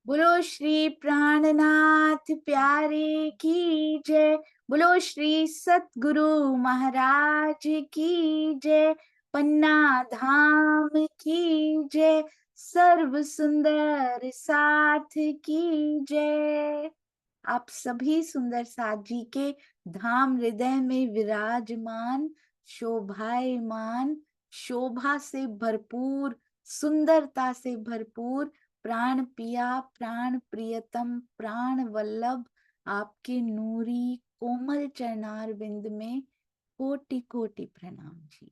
बोलो श्री प्राणनाथ प्यारे की जय। बोलो श्री सतगुरु महाराज की जय। पन्ना धाम की जय। सर्व सुंदर साथ की जय। आप सभी सुंदर साथ जी के धाम हृदय में विराजमान, शोभायमान, शोभा से भरपूर, सुंदरता से भरपूर, प्राण पिया, प्राण प्रियतम, प्राण वल्लभ आपके नूरी कोमल चरणार बिंद में कोटि कोटि प्रणाम जी।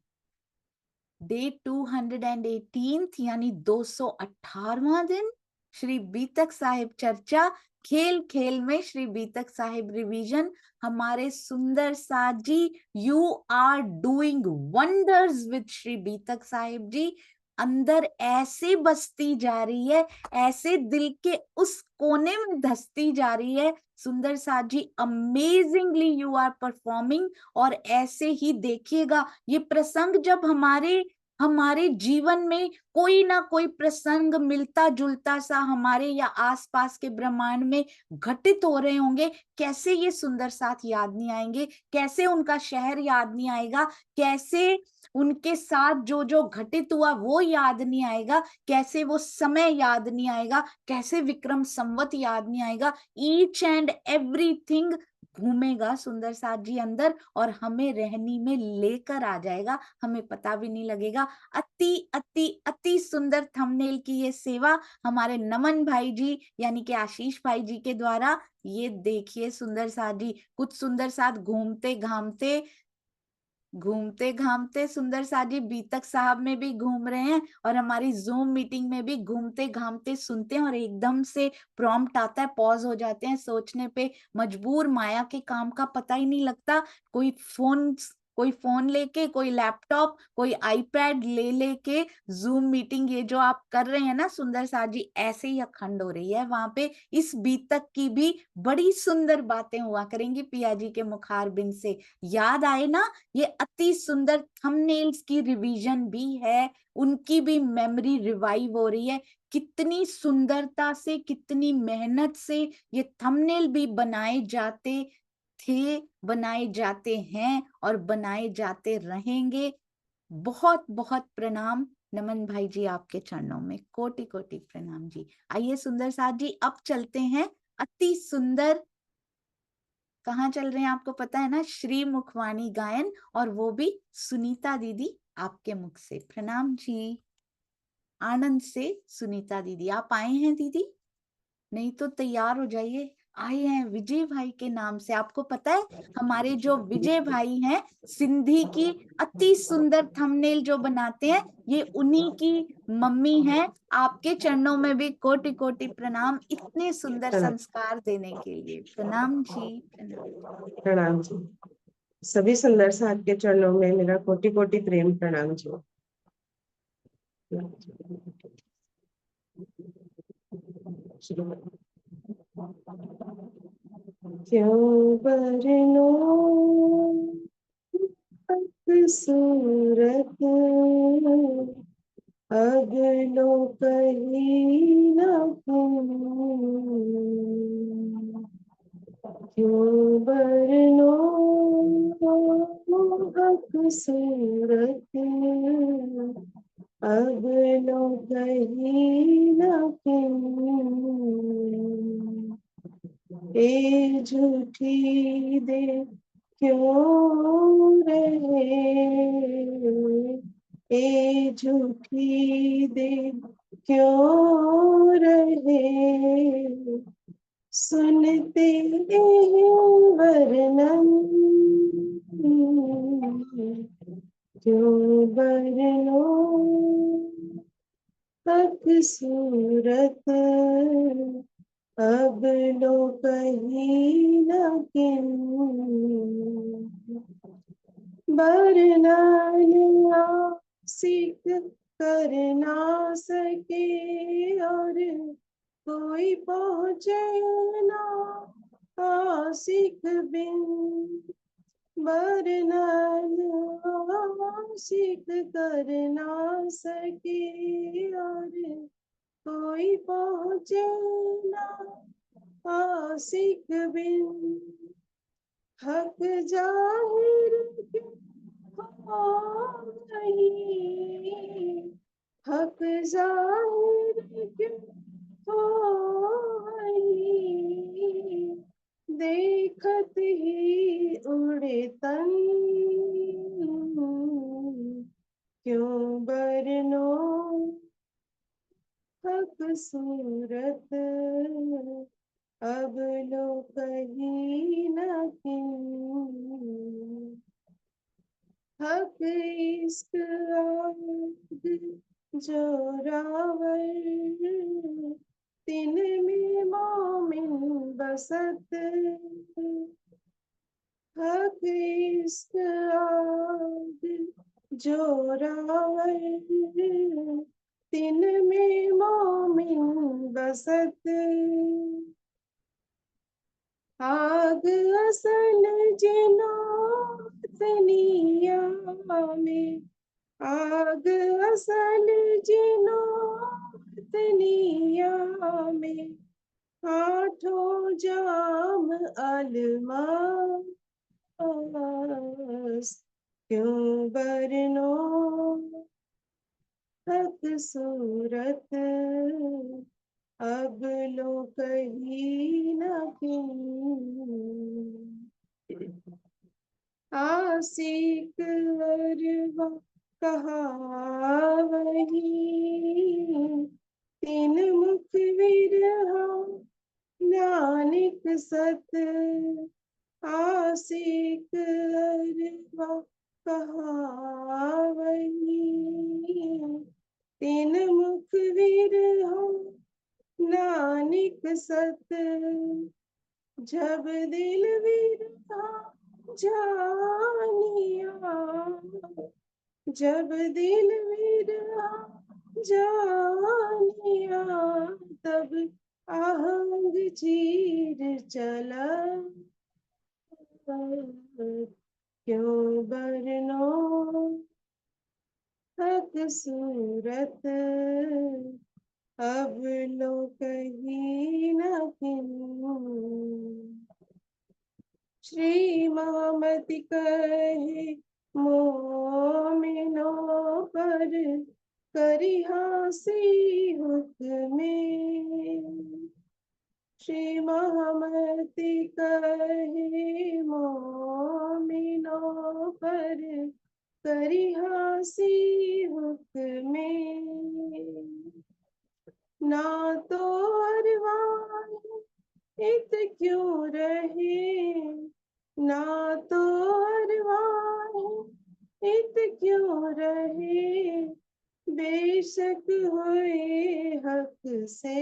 डे 218 यानी 218वां दिन श्री बीतक साहिब चर्चा, खेल खेल में श्री बीतक साहिब रिवीजन। हमारे सुंदर साथ जी, you are doing wonders with Shri Beetak Sahib ji. अंदर ऐसे बसती जा रही है, ऐसे दिल के उस कोने में धसती जा रही है। सुंदर साथ जी, अमेजिंगली यू आर परफॉर्मिंग। और ऐसे ही देखिएगा, ये प्रसंग जब हमारे जीवन में कोई ना कोई प्रसंग मिलता जुलता सा हमारे या आसपास के ब्रह्मांड में घटित हो रहे होंगे, कैसे ये सुंदर साथ याद नहीं आएंगे, कैसे उनका शहर याद नहीं आएगा, कैसे उनके साथ जो जो घटित हुआ वो याद नहीं आएगा, कैसे वो समय याद नहीं आएगा, कैसे विक्रम संवत याद नहीं आएगा। ईच एंड एवरीथिंग घूमेगा सुंदर साथ जी अंदर और हमें रहनी में लेकर आ जाएगा, हमें पता भी नहीं लगेगा। अति अति अति सुंदर थंबनेल की ये सेवा हमारे नमन भाई जी यानी कि आशीष भाई जी के द्वारा। ये देखिए सुंदर साथ जी, कुछ सुंदर साथ घूमते घामते सुंदर साथ जी बीतक साहब में भी घूम रहे हैं और हमारी जूम मीटिंग में भी घूमते घामते सुनते हैं और एकदम से प्रॉम्प्ट आता है, पॉज हो जाते हैं, सोचने पे मजबूर। माया के काम का पता ही नहीं लगता। कोई फोन लेके, कोई लैपटॉप, कोई आईपैड ले लेके जूम मीटिंग ये जो आप कर रहे हैं ना सुंदर साथ जी, ऐसे ही अखंड हो रही है वहां पे। इस बीतक की भी बड़ी सुंदर बातें हुआ करेंगी पिया जी के मुखार बिन से। याद आए ना, ये अति सुंदर थंबनेल्स की रिवीजन भी है, उनकी भी मेमोरी रिवाइव हो रही है। कितनी सुंदरता से, कितनी मेहनत से ये थंबनेल भी बनाए जाते थे, बनाए जाते हैं और बनाए जाते रहेंगे। बहुत बहुत प्रणाम नमन भाई जी, आपके चरणों में कोटि कोटि प्रणाम जी। आइए सुंदर साथ जी, अब चलते हैं अति सुंदर, कहाँ चल रहे हैं आपको पता है ना, श्री मुखवाणी गायन, और वो भी सुनीता दीदी आपके मुख से। प्रणाम जी। आनंद से सुनीता दीदी, आप आए हैं दीदी? नहीं तो तैयार हो जाइए। आए हैं विजय भाई के नाम से। आपको पता है हमारे जो विजय भाई हैं, सिंधी की अति सुंदर थंबनेल जो बनाते हैं, ये उन्हीं की मम्मी हैं। आपके चरणों में भी कोटि कोटि प्रणाम, इतने सुंदर प्रणाम। संस्कार देने के लिए। प्रणाम जी, प्रणाम। प्रणाम जी। सभी सुंदर साथ के चरणों में मेरा कोटि कोटि प्रेम प्रणाम जी। क्यों बरनो सूरत अगलो कहीं न क्यों बरनो सूरत अगलो कहीं न ए झूठी दे क्यों रहे ए झूठी दे क्यों रहे सुनते वर्णन क्यों बरनो तक सूरत अब लो कहीं न बरना सीख कर ना सके और कोई पहुँचे ना आशिक बिन बरना सीख कर ना सके और कोई पहुँचे ना आशिक बिन, हक जाहिर क्यों हो नहीं, हक जाहिर क्यों हो नहीं, देखत ही उड़े तन, क्यों बरनो हक सूरत, अब लो कहीं न किन, हक इश्क आग जोरावर, तिन में मोमिन बसत, हक इश्क आग जोरावर, तिन में मोमिन बसत, आग असल जिनोतनिया में, आग असल जिनोतनिया में, आठों जाम अलमास, क्यों बरनो हक सूरत, अब लो कहीं न किन, आशिक अरवा कहा वही, तीन मुख विरहा नानक सत, आशिक अरवा कहा वही, तीन मुख विरहा नानक सत, जब दिल विरहा जानिया, जब दिल विरहा जानिया, तब आहंग चीर चला, क्यों बरनो हक सूरत, अब लो कहीं न किन, श्री महामति कहे मोमिनों पर, करिहासी हुक्मे, श्री महामति कहे मोमिनों पर, करिहासी हुक्मे, ना तो अरवान इत क्यों रहे, ना तो अरवान इत क्यों रहे, बेशक हुए हक से,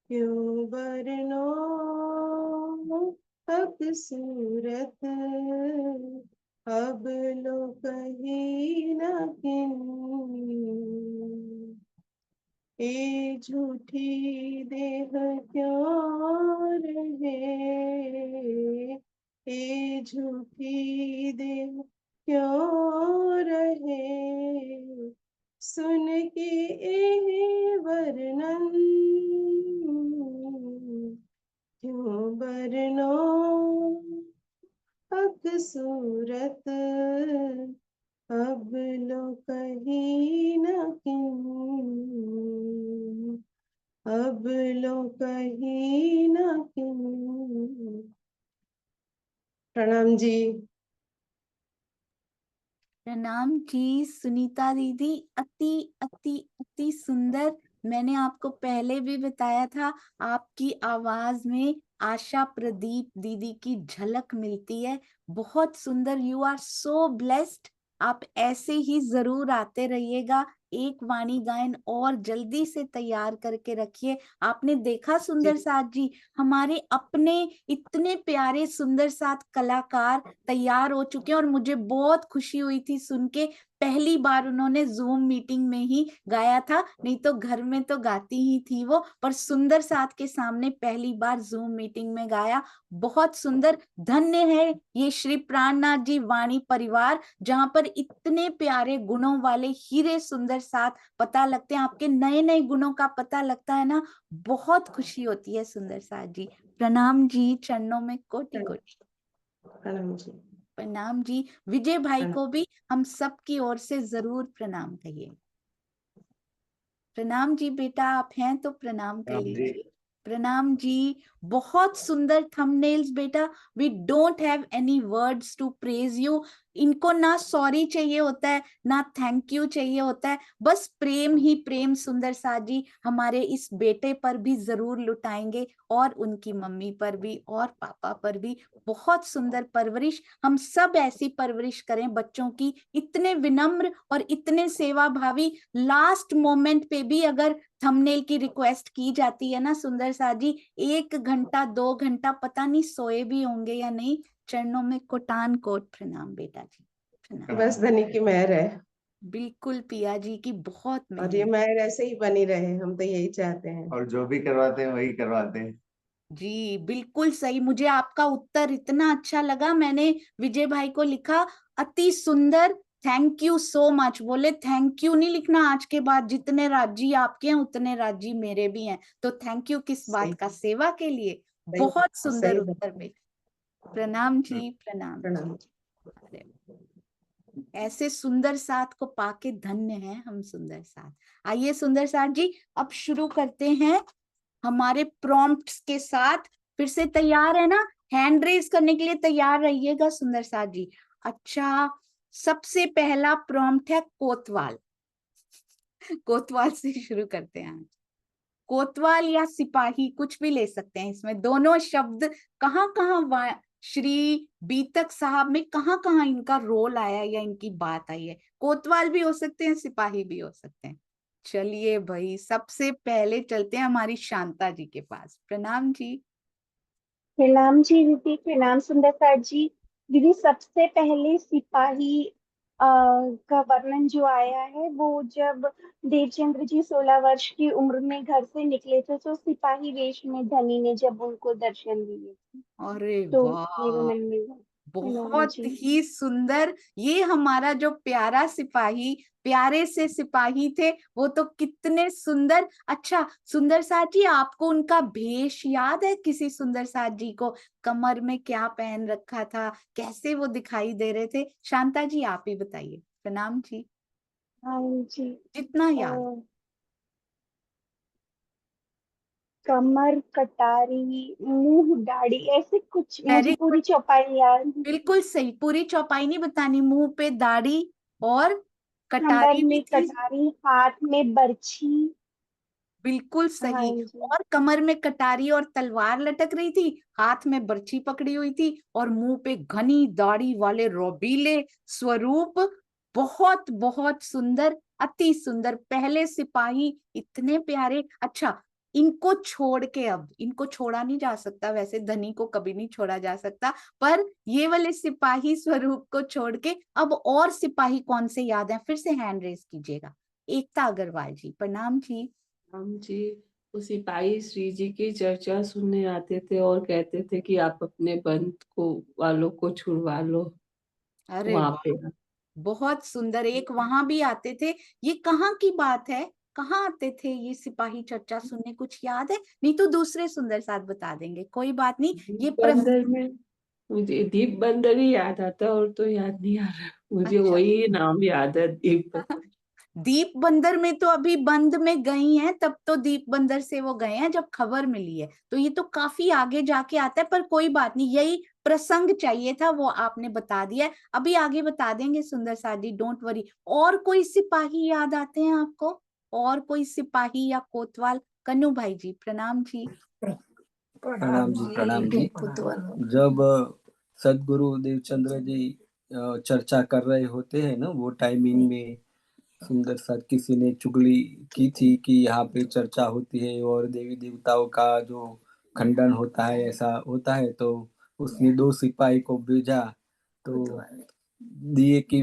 क्यों बरनो हक सूरत, अब लो कहीं न किन, ए झूठी देह क्यों रहे, ए झूठी देह क्यों रहे, सुन के ए वर्णन, क्यों बरनो हक सूरत, अब लो कहीं न किन, अब लो कहीं न किन। प्रणाम जी। प्रणाम जी सुनीता दीदी, अति अति अति सुंदर। मैंने आपको पहले भी बताया था, आपकी आवाज में आशा प्रदीप दीदी की झलक मिलती है। बहुत सुंदर, यू आर सो ब्लेस्ड। आप ऐसे ही जरूर आते रहिएगा। एक वाणी गायन और जल्दी से तैयार करके रखिए। आपने देखा सुंदर साथ जी, हमारे अपने इतने प्यारे सुंदर साथ कलाकार तैयार हो चुके हैं और मुझे बहुत खुशी हुई थी सुन के। पहली बार उन्होंने जूम मीटिंग में ही गाया था, नहीं तो घर में तो गाती ही थी वो, पर सुंदर साथ के सामने पहली बार जूम मीटिंग में गाया। बहुत सुंदर। धन्य है ये श्री प्राणनाथ जी वाणी परिवार, जहां पर इतने प्यारे गुणों वाले हीरे सुंदर सुंदर साथ पता लगते हैं, आपके नए नए गुणों का पता लगता है ना, बहुत खुशी होती है सुंदर साथ जी। प्रणाम जी, चरणों में कोटि कोटि प्रणाम जी। प्रणाम जी। विजय भाई प्रणाम। को भी हम सब की ओर से जरूर प्रणाम कहिए। प्रणाम जी बेटा, आप हैं तो प्रणाम कर राम जी। लीजिए। प्रणाम जी। बहुत सुंदर थंबनेल्स बेटा, we don't have any words to praise you. इनको ना सॉरी चाहिए होता है, ना थैंक यू चाहिए होता है, बस प्रेम ही प्रेम सुंदर साथ जी हमारे इस बेटे पर भी जरूर लुटाएंगे, और उनकी मम्मी पर भी और पापा पर भी। बहुत सुंदर परवरिश, हम सब ऐसी परवरिश करें बच्चों की, इतने विनम्र और इतने सेवा भावी। लास्ट मोमेंट पे भी अगर थंबनेल की रिक्वेस्ट की जाती है ना सुंदर साथ जी, 1 घंटा 2 घंटा पता नहीं सोए भी होंगे या नहीं। चरणों में कोटान कोट प्रणाम बेटा जी, प्रणाम। बस धनी की मेहर है, बिल्कुल पिया जी की बहुत और ये मेहर। मेहर ऐसे ही बनी रहे, हम तो यही चाहते हैं। और जो भी करवाते हैं वही करवाते हैं। जी बिल्कुल सही। मुझे आपका उत्तर इतना अच्छा लगा, मैंने विजय भाई को लिखा, अति सुंदर, थैंक यू सो मच। बोले थैंक यू नहीं लिखना आज के बाद, जितने राज्य आपके हैं उतने राज्य मेरे भी हैं, तो थैंक यू किस बात सही का, सेवा के लिए। सही बहुत सुंदर सही उत्तर में। प्रणाम जी, प्रणाम जी। प्रणाम। अरे, ऐसे सुंदर साथ को पाके धन्य हैं हम सुंदर साथ। आइए सुंदर साथ जी, अब शुरू करते हैं हमारे प्रॉम्प्ट्स के साथ। फिर से तैयार है ना, हैंड रेज करने के लिए तैयार रहिएगा सुंदर साथ जी। अच्छा, सबसे पहला प्रॉम्प्ट है कोतवाल। कोतवाल से शुरू करते हैं। कोतवाल या सिपाही कुछ भी ले सकते हैं, इसमें दोनों शब्द कहाँ कहाँ श्री बीतक साहब में कहाँ कहाँ इनका रोल आया या इनकी बात आई है। कोतवाल भी हो सकते हैं, सिपाही भी हो सकते हैं। चलिए भाई, सबसे पहले चलते हैं हमारी शांता जी के पास। प्रणाम जी। प्रणाम जी दीदी, प्रणाम सुंदर सर जी। दीदी सबसे पहले सिपाही का वर्णन जो आया है, वो जब देवचंद्र जी 16 वर्ष की उम्र में घर से निकले थे, तो सिपाही वेश में धनी ने जब उनको दर्शन दिए थे, अरे तो मेरे वाह, मन में प्रणाम बहुत जी। ही सुंदर। ये हमारा जो प्यारा सिपाही, प्यारे से सिपाही थे, वो तो कितने सुंदर। अच्छा सुंदर साथ जी, आपको उनका भेष याद है? किसी सुंदर साथ जी को कमर में क्या पहन रखा था, कैसे वो दिखाई दे रहे थे? शांता जी आप ही बताइए। प्रणाम जी। हाँ जी। जितना अ, याद। कमर, कटारी, मुंह, दाढ़ी, ऐसे कुछ, मुझे वेरी गुड, पूरी चौपाई याद नहीं। बिल्कुल सही। पूरी चौपाई नहीं बतानी, मुंह पे दाढ़ी और कमर कटारी भी में थी। कटारी, हाथ में बर्छी। बिल्कुल हाँ सही। जी। और कमर में कटारी और तलवार लटक रही थी, हाथ में बर्छी पकड़ी हुई थी, और मुंह पे घनी दाढ़ी वाले रोबीले स्वरूप। बहुत बहुत सुंदर, अति सुंदर। पहले सिपाही इतने प्यारे। अच्छा, इनको छोड़ के, अब इनको छोड़ा नहीं जा सकता, वैसे धनी को कभी नहीं छोड़ा जा सकता, पर ये वाले सिपाही स्वरूप को छोड़ के अब और सिपाही कौन से याद हैं? फिर से हैंड रेस कीजिएगा। एकता अग्रवाल जी, प्रणाम जी। हम जी, वो सिपाही श्री जी की चर्चा सुनने आते थे और कहते थे कि आप अपने बंद को वालों को छुड़वा लो अरे वहां वाह, पे। बहुत सुंदर। एक वहां भी आते थे, ये कहाँ की बात है? कहाँ आते थे ये सिपाही चर्चा सुनने? कुछ याद है? नहीं तो दूसरे सुंदर साथ बता देंगे, कोई बात नहीं। ये दीप बंदर में मुझे दीप बंदर ही याद आता, और तो याद नहीं आ रहा मुझे। अच्छा, वही नाम याद है, दीप बंदर। दीप बंदर में तो अभी बंद में गई हैं, तब तो दीप बंदर से वो गए हैं जब खबर मिली है, तो ये तो काफी आगे जाके आता है, पर कोई बात नहीं, यही प्रसंग चाहिए था, वो आपने बता दिया है। अभी आगे बता देंगे सुंदर साथ जी, डोंट वरी। और कोई सिपाही याद आते हैं आपको? और कोई सिपाही या कोतवाल? कन्नू भाई जी, प्रणाम जी। प्रणाम जी, प्रणाम जी। जब सदगुरु देवचंद्र जी चर्चा कर रहे होते हैं ना, वो टाइमिंग में सुंदर साथ किसी ने चुगली की थी कि यहाँ पे चर्चा होती है और देवी देवताओं का जो खंडन होता है, ऐसा होता है, तो उसने 2 सिपाही को भेजा, तो दिए कि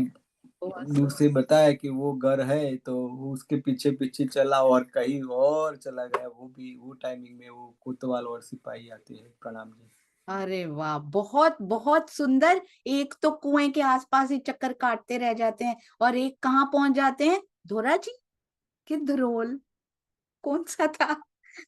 दूर से बताया कि वो घर है, तो वो उसके पीछे पीछे चला और कहीं और चला गया। वो भी वो टाइमिंग में वो कोतवाल और सिपाही आते हैं। प्रणाम जी। अरे वाह, बहुत बहुत सुंदर। एक तो कुएं के आसपास ही चक्कर काटते रह जाते हैं, और एक कहाँ पहुंच जाते हैं? धोरा जी, कि धरोल, कौन सा था?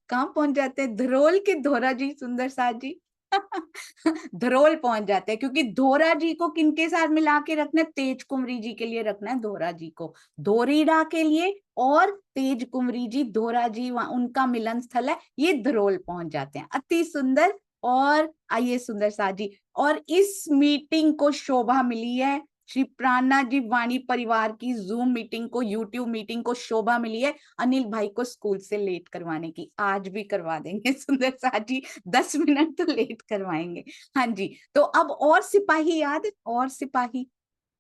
कहाँ पहुंच जाते हैं? धरोल के धोरा जी सुंदर साथ जी? धरोल पहुंच जाते हैं, क्योंकि धोरा जी को किनके साथ मिला के रखना है? तेज कुंवरी जी के लिए रखना है धोरा जी को, धोरीडा के लिए, और तेज कुंवरी जी धोरा जी वहां उनका मिलन स्थल है, ये धरोल पहुंच जाते हैं। अति सुंदर। और आइए सुंदर साथ जी, और इस मीटिंग को शोभा मिली है, श्री प्राणनाथ जी वाणी परिवार की जूम मीटिंग को, यूट्यूब मीटिंग को शोभा मिली है अनिल भाई को स्कूल से लेट करवाने की। आज भी करवा देंगे सुंदर साथ जी, 10 मिनट तो लेट करवाएंगे। हाँ जी, तो अब और सिपाही याद है? और सिपाही,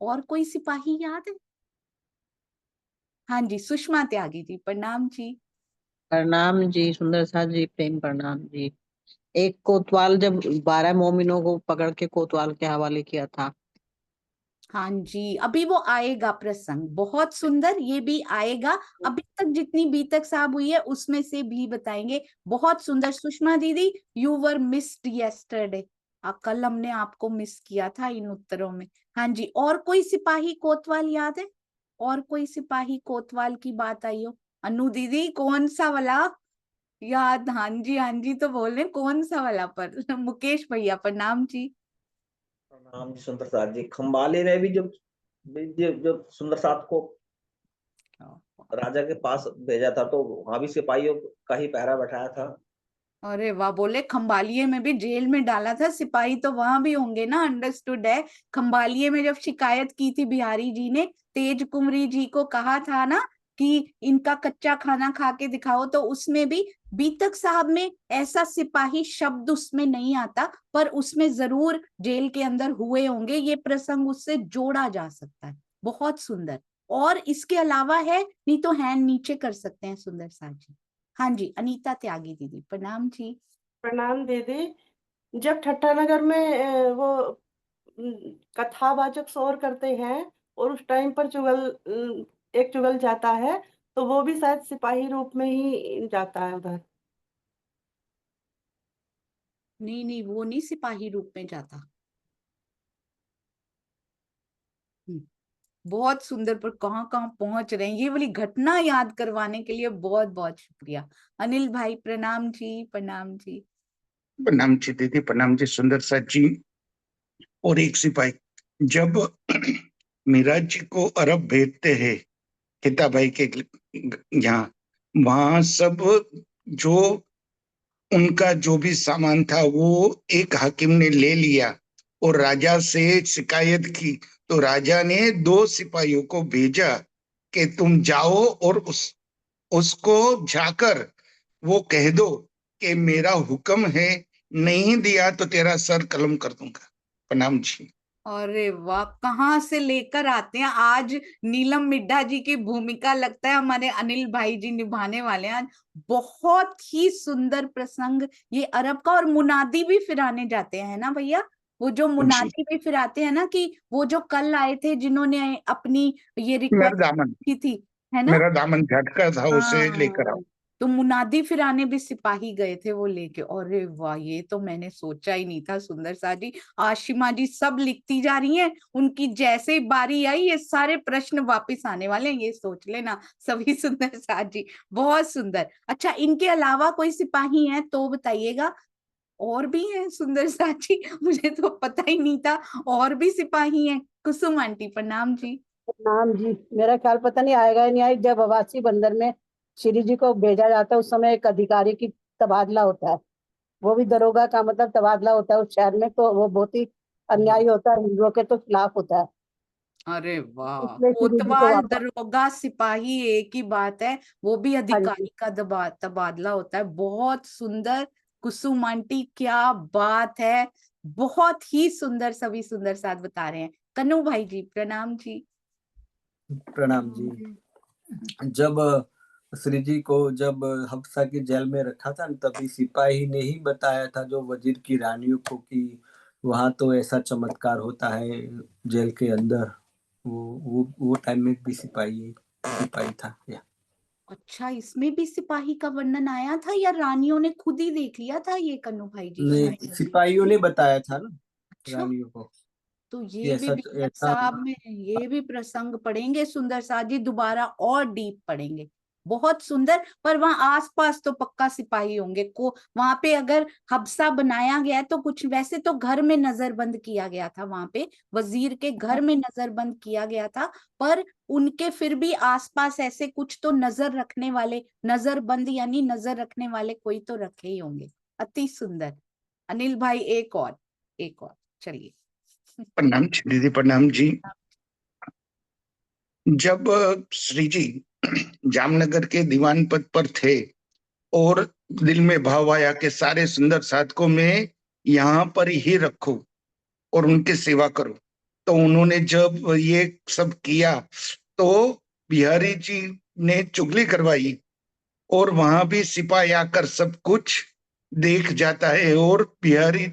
और कोई सिपाही याद है? हाँ जी, सुषमा त्यागी जी, प्रणाम जी। प्रणाम जी सुंदर साथ जी, प्रेम प्रणाम जी। एक कोतवाल जब 12 मोमिनों को पकड़ के कोतवाल के हवाले किया था। हाँ जी, अभी वो आएगा प्रसंग, बहुत सुंदर, ये भी आएगा। अभी तक जितनी बीतक साहब हुई है उसमें से भी बताएंगे, बहुत सुंदर। सुषमा दीदी, यू वर मिस्ड यस्टरडे, कल हमने आपको मिस किया था इन उत्तरों में। हाँ जी, और कोई सिपाही कोतवाल याद है? और कोई सिपाही कोतवाल की बात आई हो? अनु दीदी, कौन सा वाला याद? हाँ जी, हाँ जी, तो बोल रहे हैं, कौन सा वाला? पर मुकेश भैया, प्रणाम जी। प्रणाम जी सुंदर साथ जी। खंबाली ने भी जब सुंदर साथ को राजा के पास भेजा था तो वहां भी सिपाहियों का ही पहरा बैठाया था। अरे वाह, बोले खंबालिये में भी जेल में डाला था, सिपाही तो वहां भी होंगे ना, अंडरस्टूड है। खंबालिये में जब शिकायत की थी बिहारी जी ने, तेज कुंवरी जी को कहा था ना कि इनका कच्चा खाना खा के दिखाओ, तो उसमें भी बीतक साहब में ऐसा सिपाही शब्द उसमें नहीं आता, पर उसमें जरूर जेल के अंदर हुए होंगे, ये प्रसंग उससे जोड़ा जा सकता है। बहुत सुंदर। और इसके अलावा है, नहीं तो हैंड नीचे कर सकते हैं सुंदर साथ जी। हाँ जी, अनीता त्यागी दीदी, प्रणाम जी। प्रणाम दीदी। जब ठट्टानगर में वो कथावाचक शोर करते हैं और उस टाइम पर एक चुगल जाता है, तो वो भी शायद सिपाही रूप में ही जाता है उधर। नहीं नहीं, वो नहीं सिपाही रूप में जाता। बहुत सुंदर, पर कहाँ कहाँ पहुंच रहे हैं, ये वाली घटना याद करवाने के लिए बहुत बहुत शुक्रिया। अनिल भाई, प्रणाम जी, प्रणाम जी। प्रणाम जी दीदी, प्रणाम जी सुंदर साथ जी। और एक सिपाही जब मीरा जी को अरब भेजते हैं किताबाई के यहाँ, वहां सब जो उनका जो भी सामान था वो एक हाकिम ने ले लिया और राजा से शिकायत की, तो राजा ने 2 सिपाहियों को भेजा कि तुम जाओ और उसको जाकर वो कह दो कि मेरा हुक्म है, नहीं दिया तो तेरा सर कलम कर दूंगा। प्रणाम जी। अरे वाह, कहाँ से लेकर आते हैं आज। नीलम मिड्ढा जी की भूमिका लगता है हमारे अनिल भाई जी निभाने वाले हैं आज। बहुत ही सुंदर प्रसंग ये अरब का। और मुनादी भी फिराने जाते हैं ना भैया, वो जो मुनादी भी फिराते हैं ना, कि वो जो कल आए थे जिन्होंने अपनी ये मेरा रिक्वेस्ट दामन की थी, है ना? मेरा दामन झटका था, उसे लेकर आओ। हाँ, तो मुनादी फिराने भी सिपाही गए थे वो लेके। अरे वाह, ये तो मैंने सोचा ही नहीं था सुंदर सा जी। आशिमा जी सब लिखती जा रही हैं, उनकी जैसे ही बारी आई ये सारे प्रश्न वापस आने वाले हैं, ये सोच लेना सभी सुंदर सा जी। बहुत सुंदर। अच्छा, इनके अलावा कोई सिपाही हैं तो बताइएगा। और भी हैं सुंदर सा जी, मुझे तो पता ही नहीं था और भी सिपाही हैं। कुसुम आंटी, प्रणाम जी। नाम जी, मेरा ख्याल पता नहीं आएगा या नहीं आएगा। जब अवासी बंदर में श्री जी को भेजा जाता है उस समय एक अधिकारी की तबादला होता है, वो भी दरोगा का मतलब तबादला होता है उस शहर में, तो वो बहुत ही अन्याय होता है, हिंदुओं के तो खिलाफ होता है। अरे वाह, इसलिए श्री जी को कोतवाल वापस, दरोगा सिपाही एक ही बात है, वो भी हाँ जी, अधिकारी का तबादला होता है। बहुत सुंदर कुसुम आंटी, क्या बात है, बहुत ही सुंदर, सभी सुंदर साथ बता रहे हैं। कन्नू भाई जी, प्रणाम जी। प्रणाम जी। जब श्री जी को जब हफ्सा की जेल में रखा था तभी सिपाही ने ही बताया था जो वजीर की रानियों को कि वहां तो ऐसा चमत्कार होता है जेल के अंदर। वो टाइम में भी सिपाही था या? अच्छा, इसमें भी सिपाही का वर्णन आया था या रानियों ने खुद ही देख लिया था ये? कन्नू भाई जी, नहीं, सिपाहियों ने बताया था ना अच्छा, रानियों को तो कि ये भी ऐसा बीतक ऐसा। साहब में ये भी प्रसंग पढ़ेंगे सुंदर साथ जी, दोबारा और डीप पढ़ेंगे। बहुत सुंदर। पर वहां आसपास तो पक्का सिपाही होंगे को, वहां पे अगर हबसा बनाया गया है तो कुछ, वैसे तो घर में नजरबंद किया गया था, वहां पे वजीर के घर में नजरबंद किया गया था, पर उनके फिर भी आसपास ऐसे कुछ तो नजर रखने वाले, नजरबंद यानी नजर रखने वाले कोई तो रखे ही होंगे। अति सुंदर। अनिल भाई एक और चलिए। प्रणाम जी दीदी, प्रणाम जी। जब श्री जी जामनगर के दीवान पद पर थे और दिल में भाव आया कि सारे सुंदर साधकों में यहाँ पर ही रखो और उनकी सेवा करो, तो उन्होंने जब ये सब किया तो बिहारी जी ने चुगली करवाई और वहां भी सिपाही आकर सब कुछ देख जाता है और बिहारी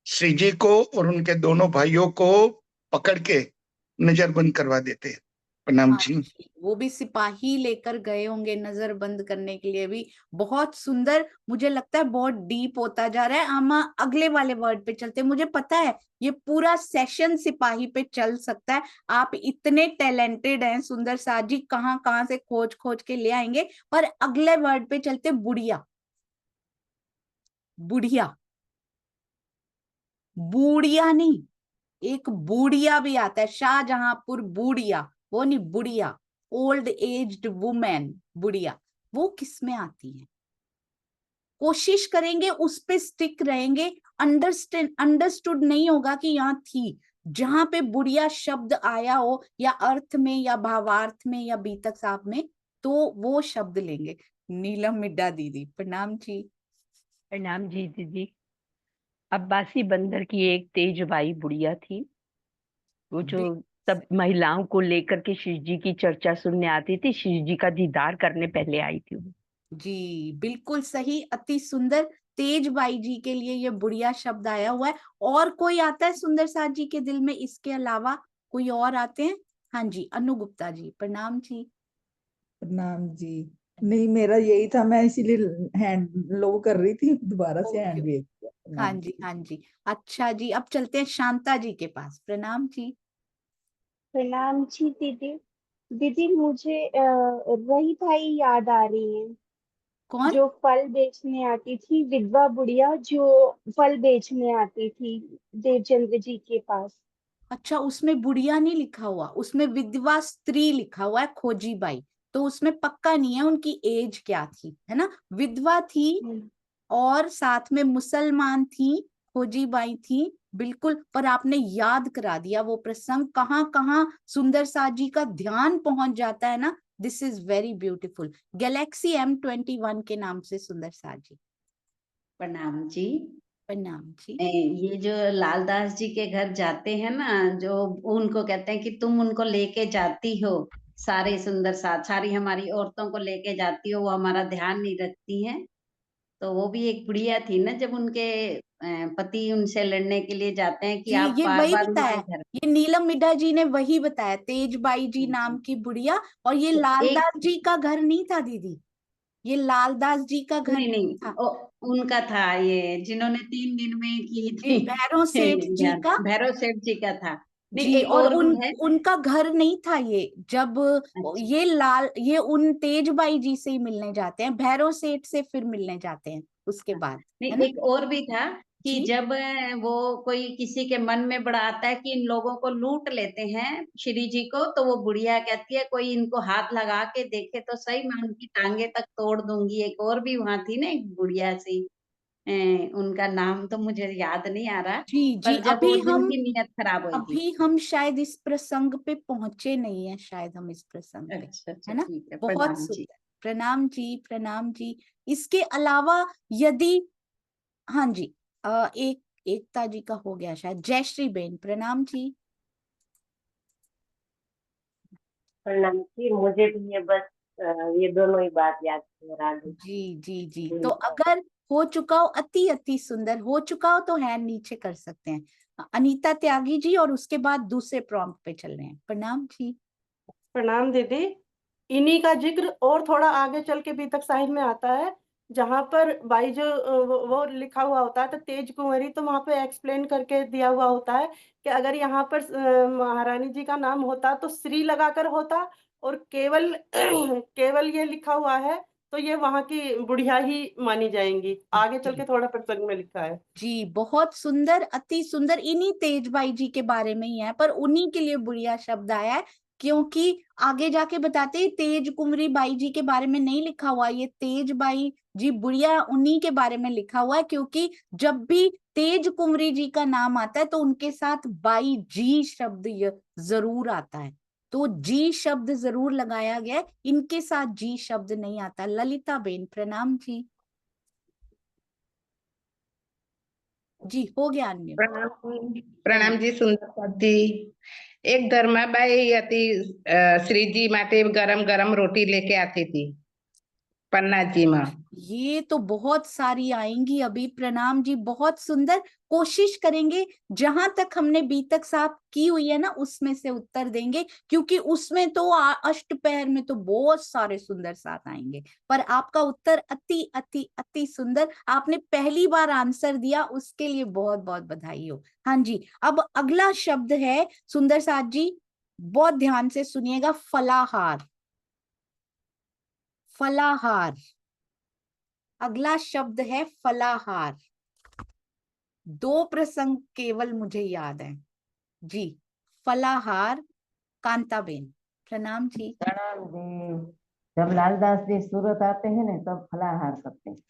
श्री जी को और उनके दोनों भाइयों को पकड़ के नजरबंद करवा देते हैं। प्रणाम हाँ जी। जी, वो भी सिपाही लेकर गए होंगे नजर बंद करने के लिए भी। बहुत सुंदर, मुझे लगता है बहुत डीप होता जा रहा है। हम अगले वाले वर्ड पे चलते हैं। मुझे पता है ये पूरा सेशन सिपाही पे चल सकता है, आप इतने टैलेंटेड हैं सुंदर साथ जी, कहाँ कहाँ से खोज खोज के ले आएंगे। पर अगले वर्ड पे चलते, बुढ़िया। बुढ़िया, बूढ़िया नहीं, एक बूढ़िया भी आता है, शाहजहांपुर बूढ़िया, वो नहीं, बुढ़िया, ओल्ड एज्ड वुमेन, बुढ़िया। वो किस में आती है? कोशिश करेंगे, उस पे स्टिक रहेंगे। अंडरस्टूड नहीं होगा कि यहाँ थी, जहां पे बुढ़िया शब्द आया हो या अर्थ में या भावार्थ में या बीतक साहब में, तो वो शब्द लेंगे। नीलम मिड्डा दीदी प्रणाम जी। प्रणाम जी दीदी। अब्बासी बंदर की एक तेज बाई बुढ़िया थी, वो जो सब महिलाओं को लेकर के शिव जी की चर्चा सुनने आती थी, शिव जी का दीदार करने पहले आई थी वो। जी बिल्कुल सही, अति सुंदर। तेज बाई जी के लिए ये बुढ़िया शब्द आया हुआ है। और कोई आता है सुंदर साथ जी के दिल में इसके अलावा? कोई और आते हैं? हाँ जी, अनु गुप्ता जी प्रणाम जी। प्रणाम जी। नहीं, मेरा यही था, मैं इसीलिए हैंड लो कर रही थी, दोबारा से हैंड वेव किया। हाँ प्रणाम जी, हाँ जी। अच्छा जी, अब चलते हैं शांता जी के पास। प्रणाम जी। प्रणाम जी दीदी। दीदी मुझे रही भाई याद आ रही है, कौन? जो फल बेचने आती थी, विधवा बुढ़िया जो फल बेचने आती थी देवचंद्र जी के पास। अच्छा, उसमें बुढ़िया नहीं लिखा हुआ, उसमें विधवा स्त्री लिखा हुआ है, खोजी बाई। तो उसमें पक्का नहीं है उनकी एज क्या थी, है ना। विधवा थी और साथ में मुसलमान थी, खोजी बाई थी, बिल्कुल। पर आपने याद करा दिया वो प्रसंग, कहाँ कहाँ सुंदर साथ जी का ध्यान पहुंच जाता है ना। This is very beautiful. Galaxy M21 के नाम से सुंदर साथ जी। प्रणाम जी। प्रणाम जी। ये जो लालदास जी के घर जाते हैं ना, जो उनको कहते हैं कि तुम उनको लेके जाती हो, सारे सुंदर साथ, सारी हमारी औरतों को लेके जाती हो, वो हमारा ध्यान नहीं रखती हैं। तो वो भी एक बुढ़िया थी ना, जब उनके पति उनसे लड़ने के लिए जाते हैं कि जी, आप ये बार वही बार बताया, उनके घर। ये नीलम मिड्ढा जी ने वही बताया, तेजबाई जी नाम की बुढ़िया। और ये तो एक लालदास जी का घर नहीं था दीदी, ये लालदास जी का घर नहीं नहीं नहीं, था। उनका था, ये जिन्होंने 3 दिन में की ये थी। भैरव सेठ जी का। भैरव सेठ जी का था। नहीं, जी, एक और और भी है। उनका घर नहीं था ये, जब अच्छा। ये उन तेजबाई जी से ही मिलने जाते हैं, भैरव सेठ से फिर मिलने जाते हैं उसके बाद, नहीं, है ना। एक और भी था कि जी जब वो कोई किसी के मन में बड़ा आता है कि इन लोगों को लूट लेते हैं श्री जी को, तो वो बुढ़िया कहती है कोई इनको हाथ लगा के देखे तो सही, मैं उनकी टांगे तक तोड़ दूंगी। एक और भी वहां थी ना एक बुढ़िया सी, उनका नाम तो मुझे याद नहीं आ रहा, जी जी। पर जब वो जिनकी नीयत खराब हुई थी। अभी हम शायद इस प्रसंग पे पहुंचे नहीं है, शायद हम इस प्रसंग पे, अच्छा अच्छा, है ना। ठीक है, बहुत प्रणाम जी। सुंदर। प्रणाम जी, प्रणाम जी। इसके अलावा यदि, हाँ जी, एक एकता जी का हो गया शायद, जयश्री बेन प्रणाम जी। प्रणाम जी, मुझे भी ये बस ये दोनों ही बात याद थी राधे। जी जी जी। तो अगर हो चुका हो, अति अति सुंदर हो चुका हो, तो हैंड नीचे कर सकते हैं। अनीता त्यागी जी, और उसके बाद दूसरे प्रॉम्प्ट पे चल रहे हैं। प्रणाम जी। प्रणाम दीदी। इन्हीं का जिक्र और थोड़ा आगे चल के बीतक साहिब में आता है, जहाँ पर बाई जो वो लिखा हुआ होता है तो तेज कुंवरी, तो वहाँ पे एक्सप्लेन करके दिया हुआ होता है कि अगर यहाँ पर महारानी जी का नाम होता तो श्री लगाकर होता, और केवल केवल ये लिखा हुआ है, तो ये वहां की बुढ़िया ही मानी जाएंगी। आगे चल के थोड़ा प्रसंग में लिखा है। जी बहुत सुंदर, अति सुंदर। इन्हीं तेजबाई जी के बारे में ही है, पर उन्हीं के लिए बुढ़िया शब्द आया है, क्योंकि आगे जाके बताते हैं तेज कुंवरी बाई जी के बारे में नहीं लिखा हुआ। ये तेजबाई जी बुढ़िया उन्हीं के बारे में लिखा हुआ है, क्योंकि जब भी तेज कुंवरी जी का नाम आता है तो उनके साथ बाई जी शब्द जरूर आता है, तो जी शब्द जरूर लगाया गया है, इनके साथ जी शब्द नहीं आता। ललिता बेन प्रणाम जी। जी हो गया अन्य। પ્રણામ જી સુંદર સાજી એક ધર્માબાઈ હતી શ્રીજી માટે ગરમ ગરમ રોટી લેકે આતી थी पन्नाजी में। ये तो बहुत सारी आएंगी अभी। प्रणाम जी बहुत सुंदर। कोशिश करेंगे जहां तक हमने बी तक साफ की हुई है ना उसमें से उत्तर देंगे, क्योंकि उसमें तो अष्टपहर में तो बहुत सारे सुंदर साथ आएंगे, पर आपका उत्तर अति अति अति सुंदर। आपने पहली बार आंसर दिया, उसके लिए बहुत बहुत बधाई हो। हाँ जी, अब अगला शब्द है सुंदर साथ जी, बहुत ध्यान से सुनिएगा। फलाहार। फलाहार, अगला शब्द है फलाहार। दो प्रसंग केवल मुझे याद है जी। फलाहार, कांताबेन प्रणाम जी। प्रणाम जी। जब लालदास जी सूरत आते हैं ना तब फलाहार करते हैं।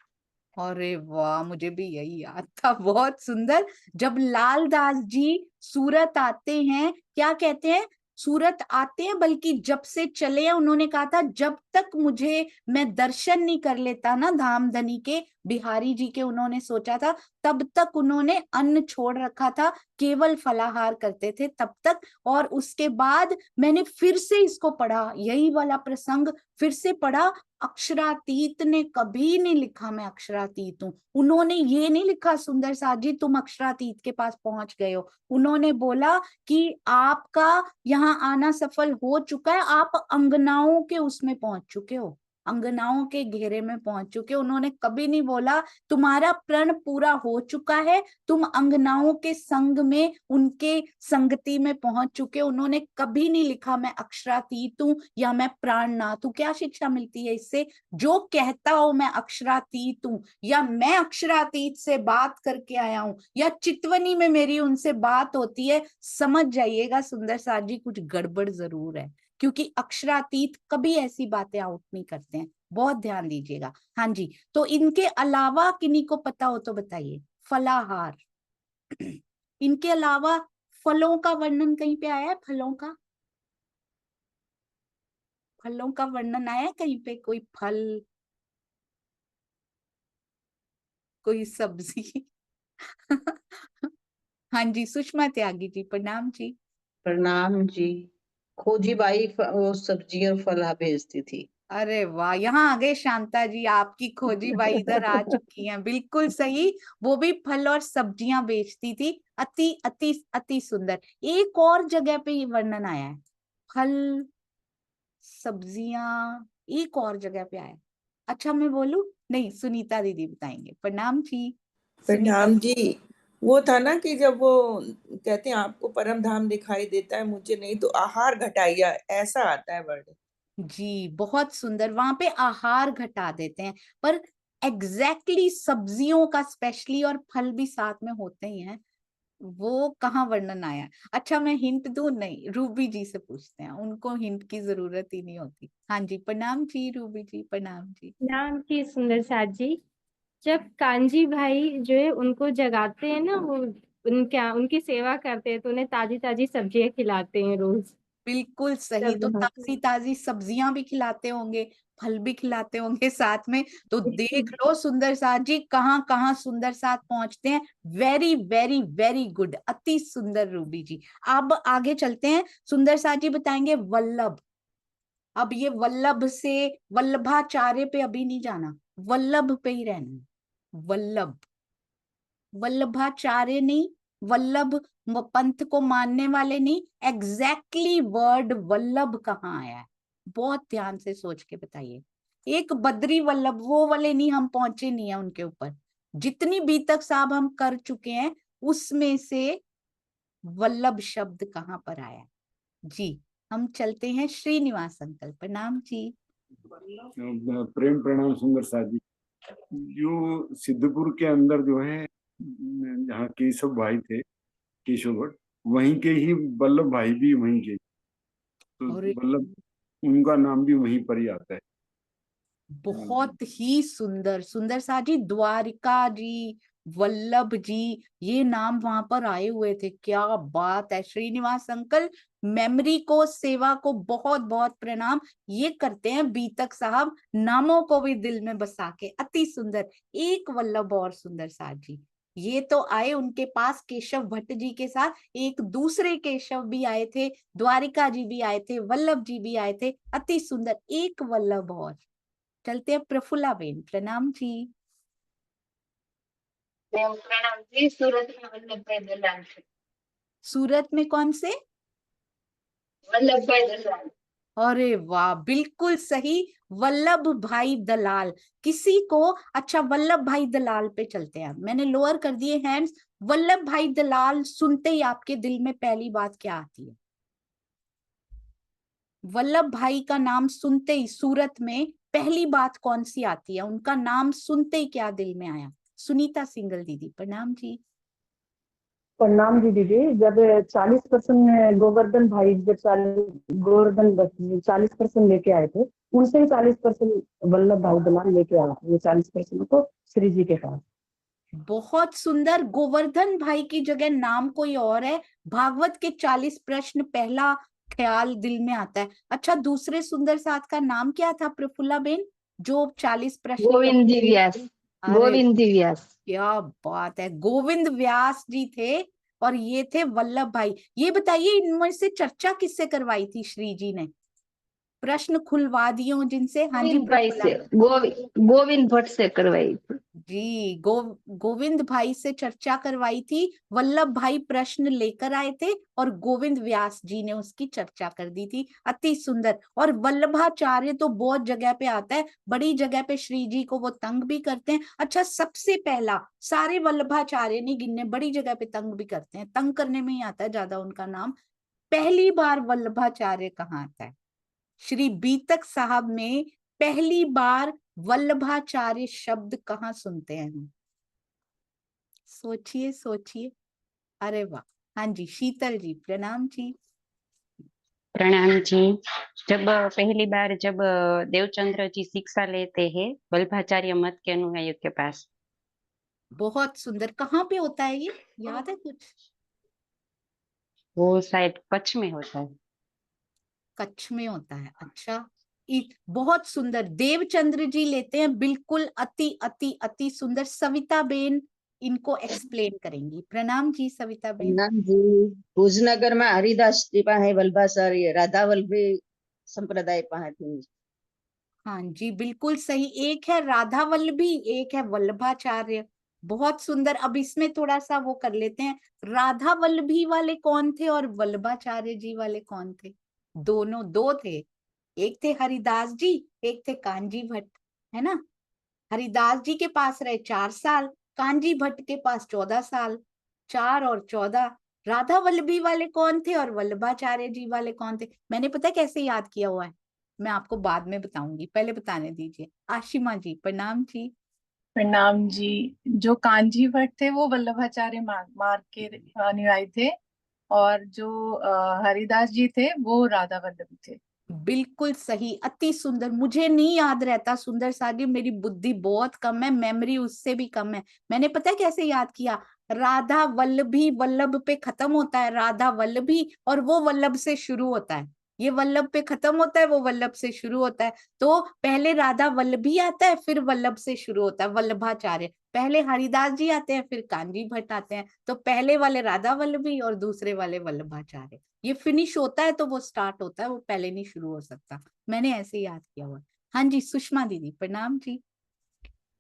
अरे वाह, मुझे भी यही याद था। बहुत सुंदर। जब लालदास जी सूरत आते हैं, क्या कहते हैं, सूरत आते हैं, बल्कि जब से चले हैं उन्होंने कहा था जब तक मुझे मैं दर्शन नहीं कर लेता ना धाम धनी के, बिहारी जी के, उन्होंने सोचा था तब तक उन्होंने अन्न छोड़ रखा था, केवल फलाहार करते थे तब तक। और उसके बाद मैंने फिर से इसको पढ़ा, यही वाला प्रसंग फिर से पढ़ा। अक्षरातीत ने कभी नहीं लिखा मैं अक्षरातीत हूं। उन्होंने ये नहीं लिखा सुंदर साथ जी तुम अक्षरातीत के पास पहुंच गए हो। उन्होंने बोला कि आपका यहाँ आना सफल हो चुका है, आप अंगनाओं के उसमें पहुंच चुके हो, अंगनाओं के घेरे में पहुंच चुके हो। उन्होंने कभी नहीं बोला तुम्हारा प्रण पूरा हो चुका है, तुम अंगनाओं के संग में, उनके संगति में पहुंच चुके हो। उन्होंने कभी नहीं लिखा मैं अक्षरातीत हूं या मैं प्राणनाथ हूं। क्या शिक्षा मिलती है इससे? जो कहता हो मैं अक्षरातीत हूं, या मैं अक्षरातीत से बात करके आया हूं, या चितवनी में मेरी उनसे बात होती है, समझ जाइएगा सुंदर साथ जी कुछ गड़बड़ जरूर है, क्योंकि अक्षरातीत कभी ऐसी बातें आउट नहीं करते हैं। बहुत ध्यान दीजिएगा। हाँ जी, तो इनके अलावा किन्हीं को पता हो तो बताइए। फलाहार, इनके अलावा फलों का वर्णन कहीं पे आया है? फलों का, फलों का वर्णन आया है कहीं पे? कोई फल, कोई सब्जी? हाँ जी, सुषमा त्यागी जी प्रणाम जी। प्रणाम जी। खोजी बाई वो सब्जी और फल भेजती थी। अरे वाह, यहाँ आ गए शांता जी, आपकी खोजी बाई इधर आ चुकी हैं। बिल्कुल सही, वो भी फल और सब्जियां बेचती थी। अति अति अति सुंदर। एक और जगह पे ये वर्णन आया है, फल सब्जियां, एक और जगह पे आया है। अच्छा मैं बोलूं? नहीं, सुनीता दीदी बताएंगे। प्रणाम जी। प्रणाम जी। वो था ना कि जब वो कहते हैं आपको परम धाम दिखाई देता है, मुझे नहीं, तो आहार घटाइया, ऐसा आता है वर्ड। जी बहुत सुंदर। वहां पे आहार घटा देते हैं, पर एग्जैक्टली सब्जियों का स्पेशली, और फल भी साथ में होते ही हैं, वो कहाँ वर्णन आया? अच्छा मैं हिंट दूं? नहीं, रूबी जी से पूछते हैं, उनको हिंट की जरूरत ही नहीं होती। हाँ जी प्रणाम जी रूबी जी। प्रणाम जी। नाम की सुंदर साथ जी, जब कांजी भाई जो है उनको जगाते हैं ना, वो उनकी सेवा करते हैं तो उन्हें ताजी ताजी सब्जियां खिलाते हैं रोज। बिल्कुल सही, तो ताजी ताजी सब्जियां भी खिलाते होंगे, फल भी खिलाते होंगे साथ में। तो देख लो सुंदर साथ जी कहाँ कहाँ सुंदर साथ पहुंचते हैं। वेरी वेरी वेरी गुड, अति सुंदर रूबी जी। अब आगे चलते हैं। सुंदर साथ जी बताएंगे वल्लभ। अब ये वल्लभ से वल्लभाचार्य पे अभी नहीं जाना, वल्लभ पे ही रहना। वल्लभ, वल्लभाचार्य नहीं, वल्लभ पंथ को मानने वाले नहीं, एग्जैक्टली वर्ड वल्लभ कहाँ आया है? बहुत ध्यान से सोच के बताइए। एक बद्री वल्लभ, वो वाले नहीं, हम पहुंचे नहीं है उनके ऊपर। जितनी बी तक साहब हम कर चुके हैं उसमें से वल्लभ शब्द कहाँ पर आया जी? हम चलते हैं श्रीनिवास अंकल। प्रणाम जी। प्रेम प्रणाम सुंदर साथ जी। जो सिद्धपुर के अंदर जो है, जहाँ केशव भाई थे, केशव भट्ट, वहीं के ही वल्लभ भाई भी वहीं के, तो वल्लभ उनका नाम भी वहीं पर ही आता है। बहुत ही सुंदर। सुंदर साथ जी, द्वारिका जी, वल्लभ जी, ये नाम वहां पर आए हुए थे। क्या बात है श्रीनिवास अंकल, मेमोरी को, सेवा को बहुत बहुत प्रणाम। ये करते हैं बीतक साहब, नामों को भी दिल में बसा के। अति सुंदर। एक वल्लभ और सुंदर साथ जी, ये तो आए उनके पास केशव भट्ट जी के साथ, एक दूसरे केशव भी आए थे, द्वारिका जी भी आए थे, वल्लभ जी भी आए थे। अति सुंदर। एक वल्लभ और। चलते हैं प्रफुल्ला बेन। प्रणाम जी। प्रणाम जी। सूरत में वल्लभ भाई दलाल से। सूरत में कौन से? वल्लभ भाई दलाल। अरे वाह, बिल्कुल सही, वल्लभ भाई दलाल। किसी को, अच्छा वल्लभ भाई दलाल पे चलते हैं। मैंने लोअर कर दिए हैंड्स। वल्लभ भाई दलाल सुनते ही आपके दिल में पहली बात क्या आती है? वल्लभ भाई का नाम सुनते ही सूरत में पहली बात कौन सी आती है? उनका नाम सुनते ही क्या दिल में आया? सुनीता सिंगल दीदी। प्रणाम जी। प्रणाम जी दीदी। जब 40% गोवर्धन भाई, जब गोवर्धन 40% लेके आए थे, उनसे ही 40% वल्लभ भाई दलाल लेके आए थे, ये 40% को श्री जी के पास। बहुत सुंदर। गोवर्धन भाई की जगह नाम कोई और है। भागवत के 40 प्रश्न पहला ख्याल दिल में आता है। अच्छा, दूसरे सुंदर साथ का नाम क्या था प्रफुल्ला बेन, जो 40 प्रश्न? गोविंद जी व्यास। गोविंद जी व्यास। क्या बात है, गोविंद व्यास जी थे और ये थे वल्लभ भाई। ये बताइए, इनमें से चर्चा किससे करवाई थी श्री जी ने? प्रश्न खुलवा दियो जिनसे। हाँ जी, गोविंद भाई से, गोविंद भट्ट से करवाई थी जी। गोविंद भाई से चर्चा करवाई थी। वल्लभ भाई प्रश्न लेकर आए थे और गोविंद व्यास जी ने उसकी चर्चा कर दी थी। अति सुंदर। और वल्लभाचार्य तो बहुत जगह पे आता है, बड़ी जगह पे श्री जी को वो तंग भी करते हैं। अच्छा, सबसे पहला, सारे वल्लभाचार्य नहीं गिनने, बड़ी जगह पे तंग भी करते हैं, तंग करने में ही आता है ज्यादा उनका नाम। पहली बार वल्लभाचार्य कहाँ आता है? श्री बीतक साहब में पहली बार वल्लभाचार्य शब्द कहाँ सुनते हैं हम? सोचिए सोचिए। अरे वाह। हाँ जी, शीतल जी। प्रणाम जी। प्रणाम जी। जब पहली बार जब देवचंद्र जी शिक्षा लेते हैं वल्लभाचार्य मत के अनुयायियों के पास। बहुत सुंदर। कहाँ पे होता है ये, याद है कुछ? वो शायद कच्छ में होता है। कच्छ में होता है। अच्छा, बहुत सुंदर। देवचंद्र जी लेते हैं, बिल्कुल अति अति अति सुंदर। सविता बेन इनको एक्सप्लेन करेंगी। प्रणाम जी सविता बेन। प्रणाम जी। भुजनगर में हरिदास जी पाहे वल्लभाचार्य राधा वल्लभी संप्रदाय पाहे थी। हाँ जी, बिल्कुल सही। एक है राधा वल्लभी, एक है वल्लभाचार्य। बहुत सुंदर। अब इसमें थोड़ा सा वो कर लेते हैं, राधा वल्लभी वाले कौन थे और वल्लभाचार्य जी वाले कौन थे? दोनों दो थे, एक थे हरिदास जी, एक थे कांजी भट्ट, है ना? हरिदास जी के पास रहे 4 साल, कांजी भट्ट के पास 14 साल। 4 और 14। राधा वल्लभी वाले कौन थे और वल्लभाचार्य जी वाले कौन थे? मैंने पता है कैसे याद किया हुआ है, मैं आपको बाद में बताऊंगी, पहले बताने दीजिए। आशिमा जी। प्रणाम जी। प्रणाम जी। जो कांजी भट्ट थे वो वल्लभाचार्य मार्ग के अनुयायी थे, और जो हरिदास जी थे वो राधा वल्लभी थे। बिल्कुल सही। अति सुंदर। मुझे नहीं याद रहता सुंदर साजी, मेरी बुद्धि बहुत कम है, मेमोरी उससे भी कम है। मैंने पता है कैसे याद किया? राधा वल्लभी, वल्लभ पे खत्म होता है, राधा वल्लभी, और वो वल्लभ से शुरू होता है। ये वल्लभ पे खत्म होता है, वो वल्लभ से शुरू होता है। तो पहले राधा वल्लभी आता है, फिर वल्लभ से शुरू होता है वल्लभाचार्य। पहले हरिदास जी आते हैं, फिर कांजी भट्ट आते हैं। तो पहले वाले राधा वल्लभी और दूसरे वाले वल्लभाचार्य। ये फिनिश होता है तो वो स्टार्ट होता है, वो पहले नहीं शुरू हो सकता। मैंने ऐसे याद किया हुआ। हाँ जी, सुषमा दीदी। प्रणाम जी।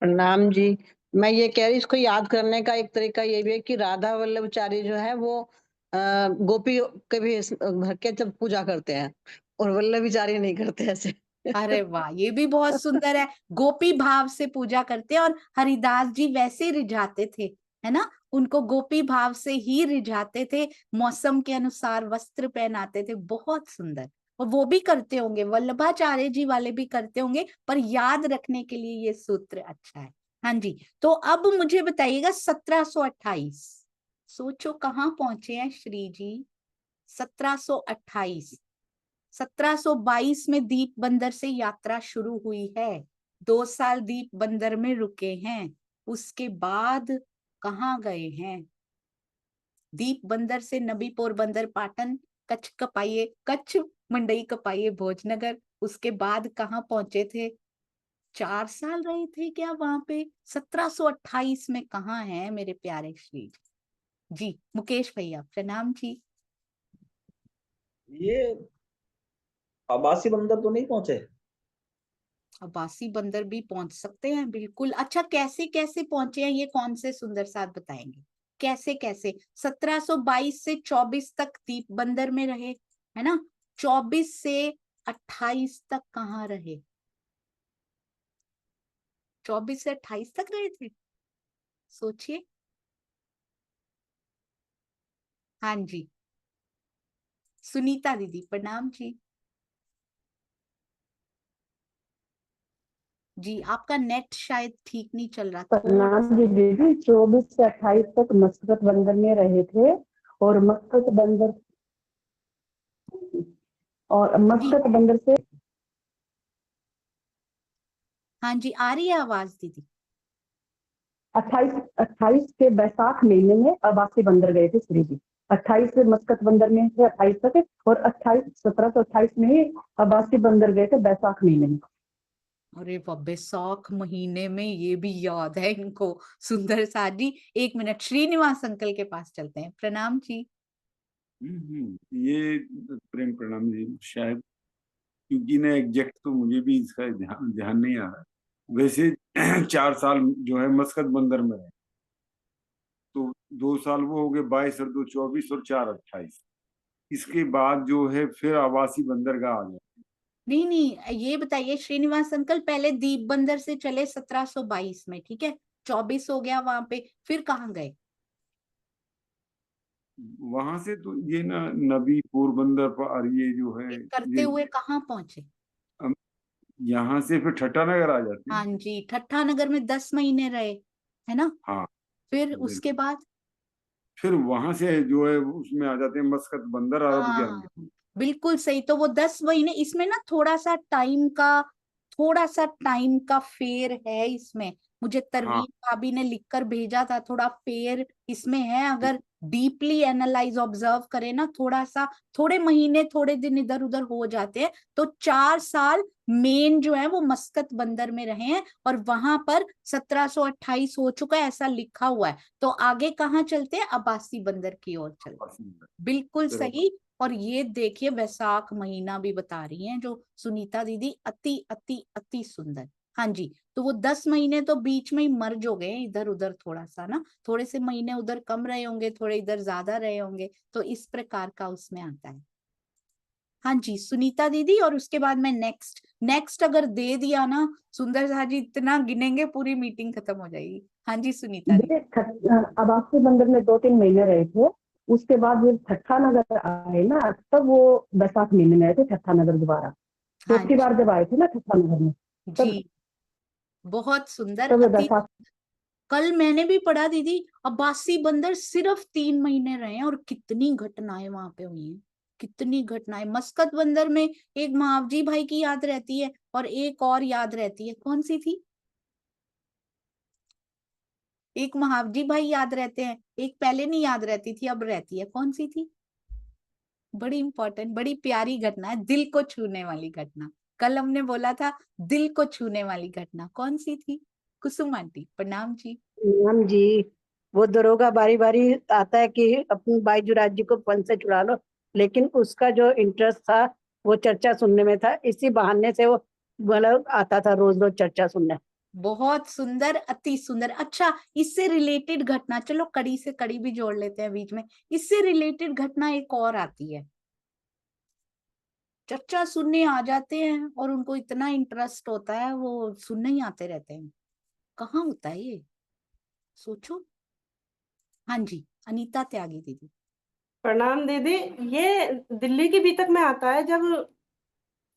प्रणाम जी। मैं ये कह रही, इसको याद करने का एक तरीका ये भी है कि राधा वल्लभाचार्य जो है वो गोपी के भी घर के जब पूजा करते हैं, और वल्लभाचार्य नहीं करते ऐसे। अरे वाह, ये भी बहुत सुंदर है। गोपी भाव से पूजा करते हैं, और हरिदास जी वैसे रिझाते थे, है ना? उनको गोपी भाव से ही रिझाते थे, मौसम के अनुसार वस्त्र पहनाते थे। बहुत सुंदर। और वो भी करते होंगे, वल्लभाचार्य जी वाले भी करते होंगे, पर याद रखने के लिए ये सूत्र अच्छा है। हाँ जी, तो अब मुझे बताइएगा 1728, सोचो कहाँ पहुंचे हैं श्री जी। 1728, 1722 में दीप बंदर से यात्रा शुरू हुई है, 2 साल दीप बंदर में रुके हैं, उसके बाद कहाँ गए हैं? दीप बंदर से नबी पोरबंदर पाटन, कच्छ कपाइए, कच्छ मंडई कपाइए भोजनगर, उसके बाद कहाँ पहुंचे थे? 4 साल रहे थे क्या वहां पे? 1728 में कहाँ है मेरे प्यारे श्री जी? मुकेश भैया प्रणाम जी। ये अब्बासी बंदर तो नहीं पहुंचे? अब्बासी बंदर भी पहुंच सकते हैं बिल्कुल। अच्छा, कैसे कैसे पहुंचे हैं ये कौन से सुंदर साथ बताएंगे? कैसे कैसे? 1722 से 24 तक दीप बंदर में रहे, है ना? 24 से 28 तक कहाँ रहे? 24 से 28 तक रहे थे, सोचिए। हाँ जी, सुनीता दीदी प्रणाम जी। जी आपका नेट शायद ठीक नहीं चल रहा, थोड़ा प्रणाम जी दीदी। 24 से 28 तक मस्कत बंदर में रहे थे और मस्कत बंदर से हाँ जी आ रही है आवाज दीदी। 28 के बैसाख महीने में अब्बासी बंदर गए थे श्री जी। 28 से मस्कत बंदर में थे 28 तक, और 1728 में ही अब्बासी बंदर गए थे बैसाख महीने में। अरे वाह, बैसाख महीने में, ये भी याद है इनको। सुंदर साथ जी, 1 मिनट, श्रीनिवास अंकल के पास चलते हैं। प्रणाम जी। ये प्रेम प्रणाम जी। शायद क्योंकि ना एग्जैक्ट तो मुझे भी इसका ध्यान नहीं आ रहा। वैसे 4 साल जो है मस्कत बंदर में रहे, तो 2 साल वो हो गए, 22 और 2 24 और 4 28। इसके बाद जो है फिर आवासी बंदरगाह आ गया। नहीं नहीं, ये बताइए श्रीनिवास अंकल, पहले दीप बंदर से चले 1722 में, ठीक है, 24 हो गया वहां पे, फिर कहाँ गए? वहां से तो ये ना नबी पोरबंदर पर ये जो है करते ये हुए कहाँ पहुंचे? यहाँ से फिर ठट्टा नगर आ जाते हैं। हाँ जी, ठट्टा नगर में 10 महीने रहे, है ना? हाँ, फिर उसके बाद फिर वहां से जो है उसमें आ जाते हैं मस्कत बंदर अरब के हाँ अंदर। बिल्कुल सही। तो वो 10 महीने, इसमें ना थोड़ा सा टाइम का फेर है इसमें। मुझे हाँ, तरवीन भाभी ने लिखकर भेजा था, थोड़ा फेर इसमें है। अगर डीपली एनालाइज ऑब्जर्व करें ना, थोड़े महीने थोड़े दिन इधर उधर हो जाते हैं। तो 4 साल मेन जो है वो मस्कत बंदर में रहे हैं, और वहां पर 1728 हो चुका है ऐसा लिखा हुआ है। तो आगे कहाँ चलते हैं? अब्बासी बंदर की ओर चलते हैं। बिल्कुल सही। और ये देखिए वैसाख महीना भी बता रही हैं जो सुनीता दीदी, अति अति अति सुंदर। हाँ जी, तो वो 10 महीने तो बीच में ही मर्ज हो गए इधर उधर, थोड़ा सा ना, थोड़े से महीने उधर कम रहे होंगे, थोड़े इधर ज्यादा रहे होंगे, तो इस प्रकार का उसमें आता है। हाँ जी सुनीता दीदी, और उसके बाद मैं नेक्स्ट अगर दे दिया ना सुंदर सा जी, इतना गिनेंगे पूरी मीटिंग खत्म हो जाएगी। हाँ जी सुनीता दीदी। अब्बासी बंदर में 2-3 महीने रहे थे। उसके बाद जब ठट्टा नगर आए ना, तब वो बैसाख महीने में आए थे ठट्टा नगर दोबारा। हाँ चौथी बार जब आए थे ना ठट्टा नगर में, जी, बहुत सुंदर, तब अति। बैसाख। कल मैंने भी पढ़ा दीदी, अब्बासी बंदर सिर्फ 3 महीने रहे हैं, और कितनी घटनाएं वहां पे हुई हैं, कितनी घटनाएं। मस्कत बंदर में एक महावजी भाई की याद रहती है, और एक और याद रहती है, कौन सी थी? एक महावजी भाई याद रहते हैं, एक पहले नहीं याद रहती थी, अब रहती है, कौन सी थी? बड़ी इंपॉर्टेंट, बड़ी प्यारी घटना है, दिल को छूने वाली घटना। कल हमने बोला था दिल को छूने वाली घटना, कौन सी थी? कुसुम आंटी प्रणाम जी। हम जी, वो दरोगा बारी बारी आता है कि अपनी बाईजुराज जी को फन से छुड़ा लो, लेकिन उसका जो इंटरेस्ट था वो चर्चा सुनने में था। इसी बहाने से वो मतलब आता था रोज रोज चर्चा सुनने। बहुत सुंदर, अति सुंदर। अच्छा, इससे रिलेटेड घटना, चलो कड़ी से कड़ी भी जोड़ लेते हैं बीच में। इससे रिलेटेड घटना एक और आती है, चर्चा सुनने आ जाते हैं और उनको इतना इंटरेस्ट होता है, वो सुनने ही आते रहते हैं। कहाँ होता है ये, सोचो। हाँ जी अनीता त्यागी दीदी। प्रणाम दीदी। ये दिल्ली की बीतक में आता है, जब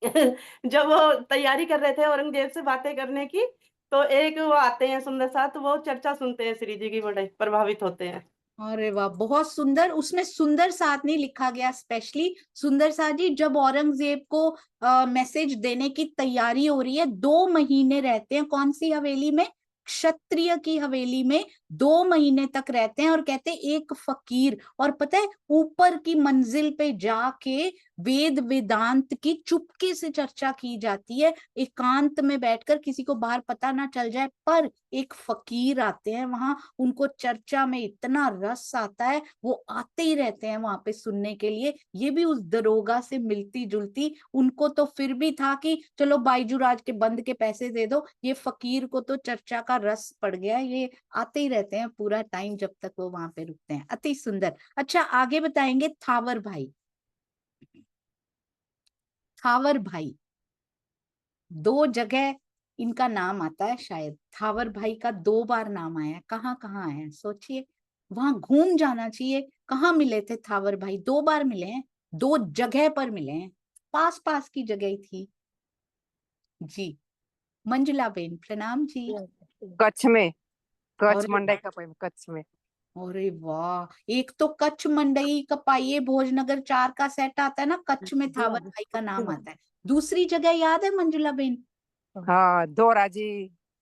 जब वो तैयारी कर रहे थे औरंगजेब से बातें करने की, तो एक वो आते हैं सुंदर साथ, तो वो चर्चा सुनते हैं श्री जी की, बड़े प्रभावित होते हैं। अरे वाह, बहुत सुंदर। उसमें सुंदर साथ नहीं लिखा गया स्पेशली। सुंदर साथ जी, जब औरंगजेब को मैसेज देने की तैयारी हो रही है, 2 महीने रहते हैं कौन सी हवेली में? क्षत्रिय की हवेली में 2 महीने तक रहते हैं। और कहते हैं एक फकीर, और पता है ऊपर की मंजिल पे जाके वेद वेदांत की चुपके से चर्चा की जाती है, एकांत में बैठकर, किसी को बाहर पता ना चल जाए। पर एक फकीर आते हैं वहां, उनको चर्चा में इतना रस आता है, वो आते ही रहते हैं वहां पे सुनने के लिए। ये भी उस दरोगा से मिलती जुलती। उनको तो फिर भी था कि चलो बाईजूराज के बंद के पैसे दे दो, ये फकीर को तो चर्चा का रस पड़ गया, ये आते ही रहते हैं पूरा टाइम जब तक वो वहां पे रुकते हैं। अति सुंदर। अच्छा, आगे बताएंगे थावर भाई। थावर भाई 2 जगह इनका नाम आता है, शायद थावर भाई का 2 बार नाम आया है। कहाँ कहाँ आया है सोचिए, वहां घूम जाना चाहिए। कहाँ मिले थे थावर भाई? 2 बार मिले हैं, 2 जगह पर मिले हैं, पास पास की जगह ही थी जी। मंजुला बेन प्रणाम जी। कच्छ में, कच्छ अरे मंडई का कच्छ में। अरे वाह, एक तो कच्छ मंडई कपाइये भोजनगर 4 का सेट आता है ना, कच्छ में थावर भाई का नाम आता है। दूसरी जगह याद है मंजुला बेन? हाँ, धोरा जी।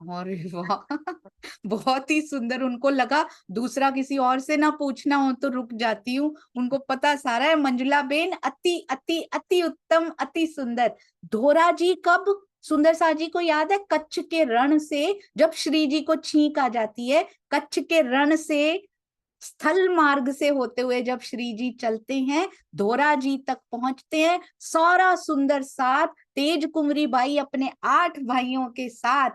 अरे वाह, बहुत ही सुंदर। उनको लगा दूसरा किसी और से ना पूछना हो तो रुक जाती हूँ, उनको पता सारा है। मंजुला बेन अति अति अति उत्तम, अति सुंदर। धोरा जी कब? सुंदर सा जी को याद है, कच्छ के रण से जब श्री जी को छींक आ जाती है, कच्छ के रण से स्थल मार्ग से होते हुए जब श्री जी चलते हैं, धोरा जी तक पहुंचते हैं। सारा सुंदर साथ तेज कुंवरी बाई अपने 8 भाइयों के साथ,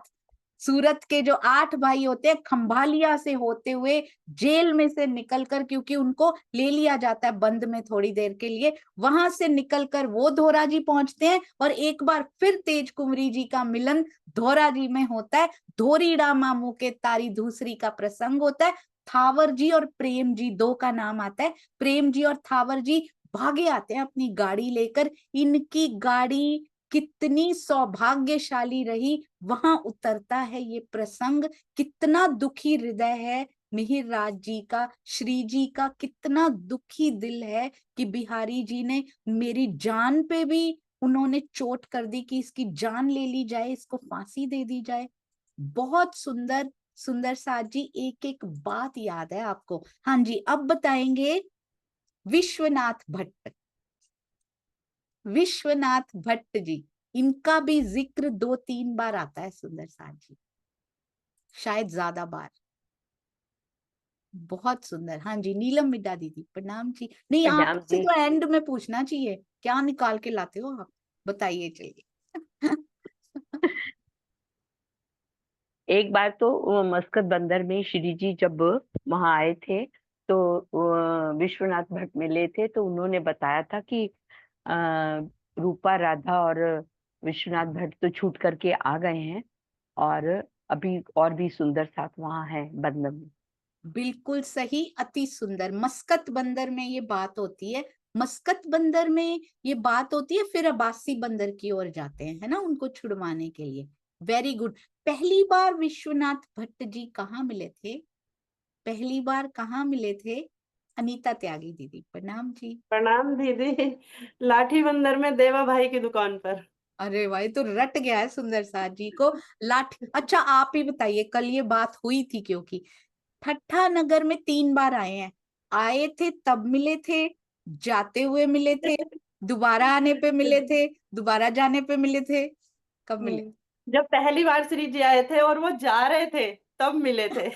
सूरत के जो 8 भाई होते हैं, खंभालिया से होते हुए जेल में से निकलकर, क्योंकि उनको ले लिया जाता है बंद में थोड़ी देर के लिए, वहां से निकलकर वो धोरा जी पहुंचते हैं। और एक बार फिर तेज कुंवरी जी का मिलन धोरा जी में होता है। धोरीड़ा मामू के तारी दूसरी का प्रसंग होता है। थावर जी और प्रेम जी 2 का नाम आता है। प्रेम जी और थावर जी भागे आते हैं अपनी गाड़ी लेकर। इनकी गाड़ी कितनी सौभाग्यशाली रही, वहां उतरता है ये प्रसंग। कितना दुखी हृदय है मिहिर राज जी का, श्री जी का कितना दुखी दिल है कि बिहारी जी ने मेरी जान पे भी उन्होंने चोट कर दी कि इसकी जान ले ली जाए, इसको फांसी दे दी जाए। बहुत सुंदर। सुंदर साथ जी, एक एक बात याद है आपको? हाँ जी, अब बताएंगे विश्वनाथ भट्ट। विश्वनाथ भट्ट जी, इनका भी जिक्र 2-3 बार आता है सुंदर साथ जी, शायद ज्यादा बार। बहुत सुंदर। हाँ जी, नीलम मिड्डा दीदी प्रणाम जी। नहीं, प्रणाम आपसे जी। तो एंड में पूछना चाहिए, क्या निकाल के लाते हो आप, बताइए चलिए। एक बार तो मस्कत बंदर में श्री जी जब वहां आए थे, तो विश्वनाथ भट्ट मिले थे, तो उन्होंने बताया था कि रूपा राधा और विश्वनाथ भट्ट तो छूट करके आ गए हैं, और अभी और भी सुंदर साथ वहां है बंदर में। बिल्कुल सही, अति सुंदर। मस्कत बंदर में ये बात होती है, मस्कत बंदर में ये बात होती है, फिर अब्बासी बंदर की ओर जाते हैं, है ना, उनको छुड़वाने के लिए। Very good. पहली बार विश्वनाथ भट्ट जी कहाँ मिले थे? पहली बार कहाँ मिले थे? अनीता त्यागी दीदी प्रणाम जी। प्रणाम दीदी। लाठी बंदर में देवा भाई की दुकान पर। अरे भाई, तो रट गया है सुंदर साथ जी को। लाठी, अच्छा आप ही बताइए, कल ये बात हुई थी क्योंकि ठट्ठा नगर में 3 बार आए हैं। आए थे तब मिले थे, जाते हुए मिले थे, दोबारा आने पे मिले थे, दोबारा जाने पे मिले थे, कब मिले? जब पहली बार श्री जी आए थे और वो जा रहे थे तब मिले थे।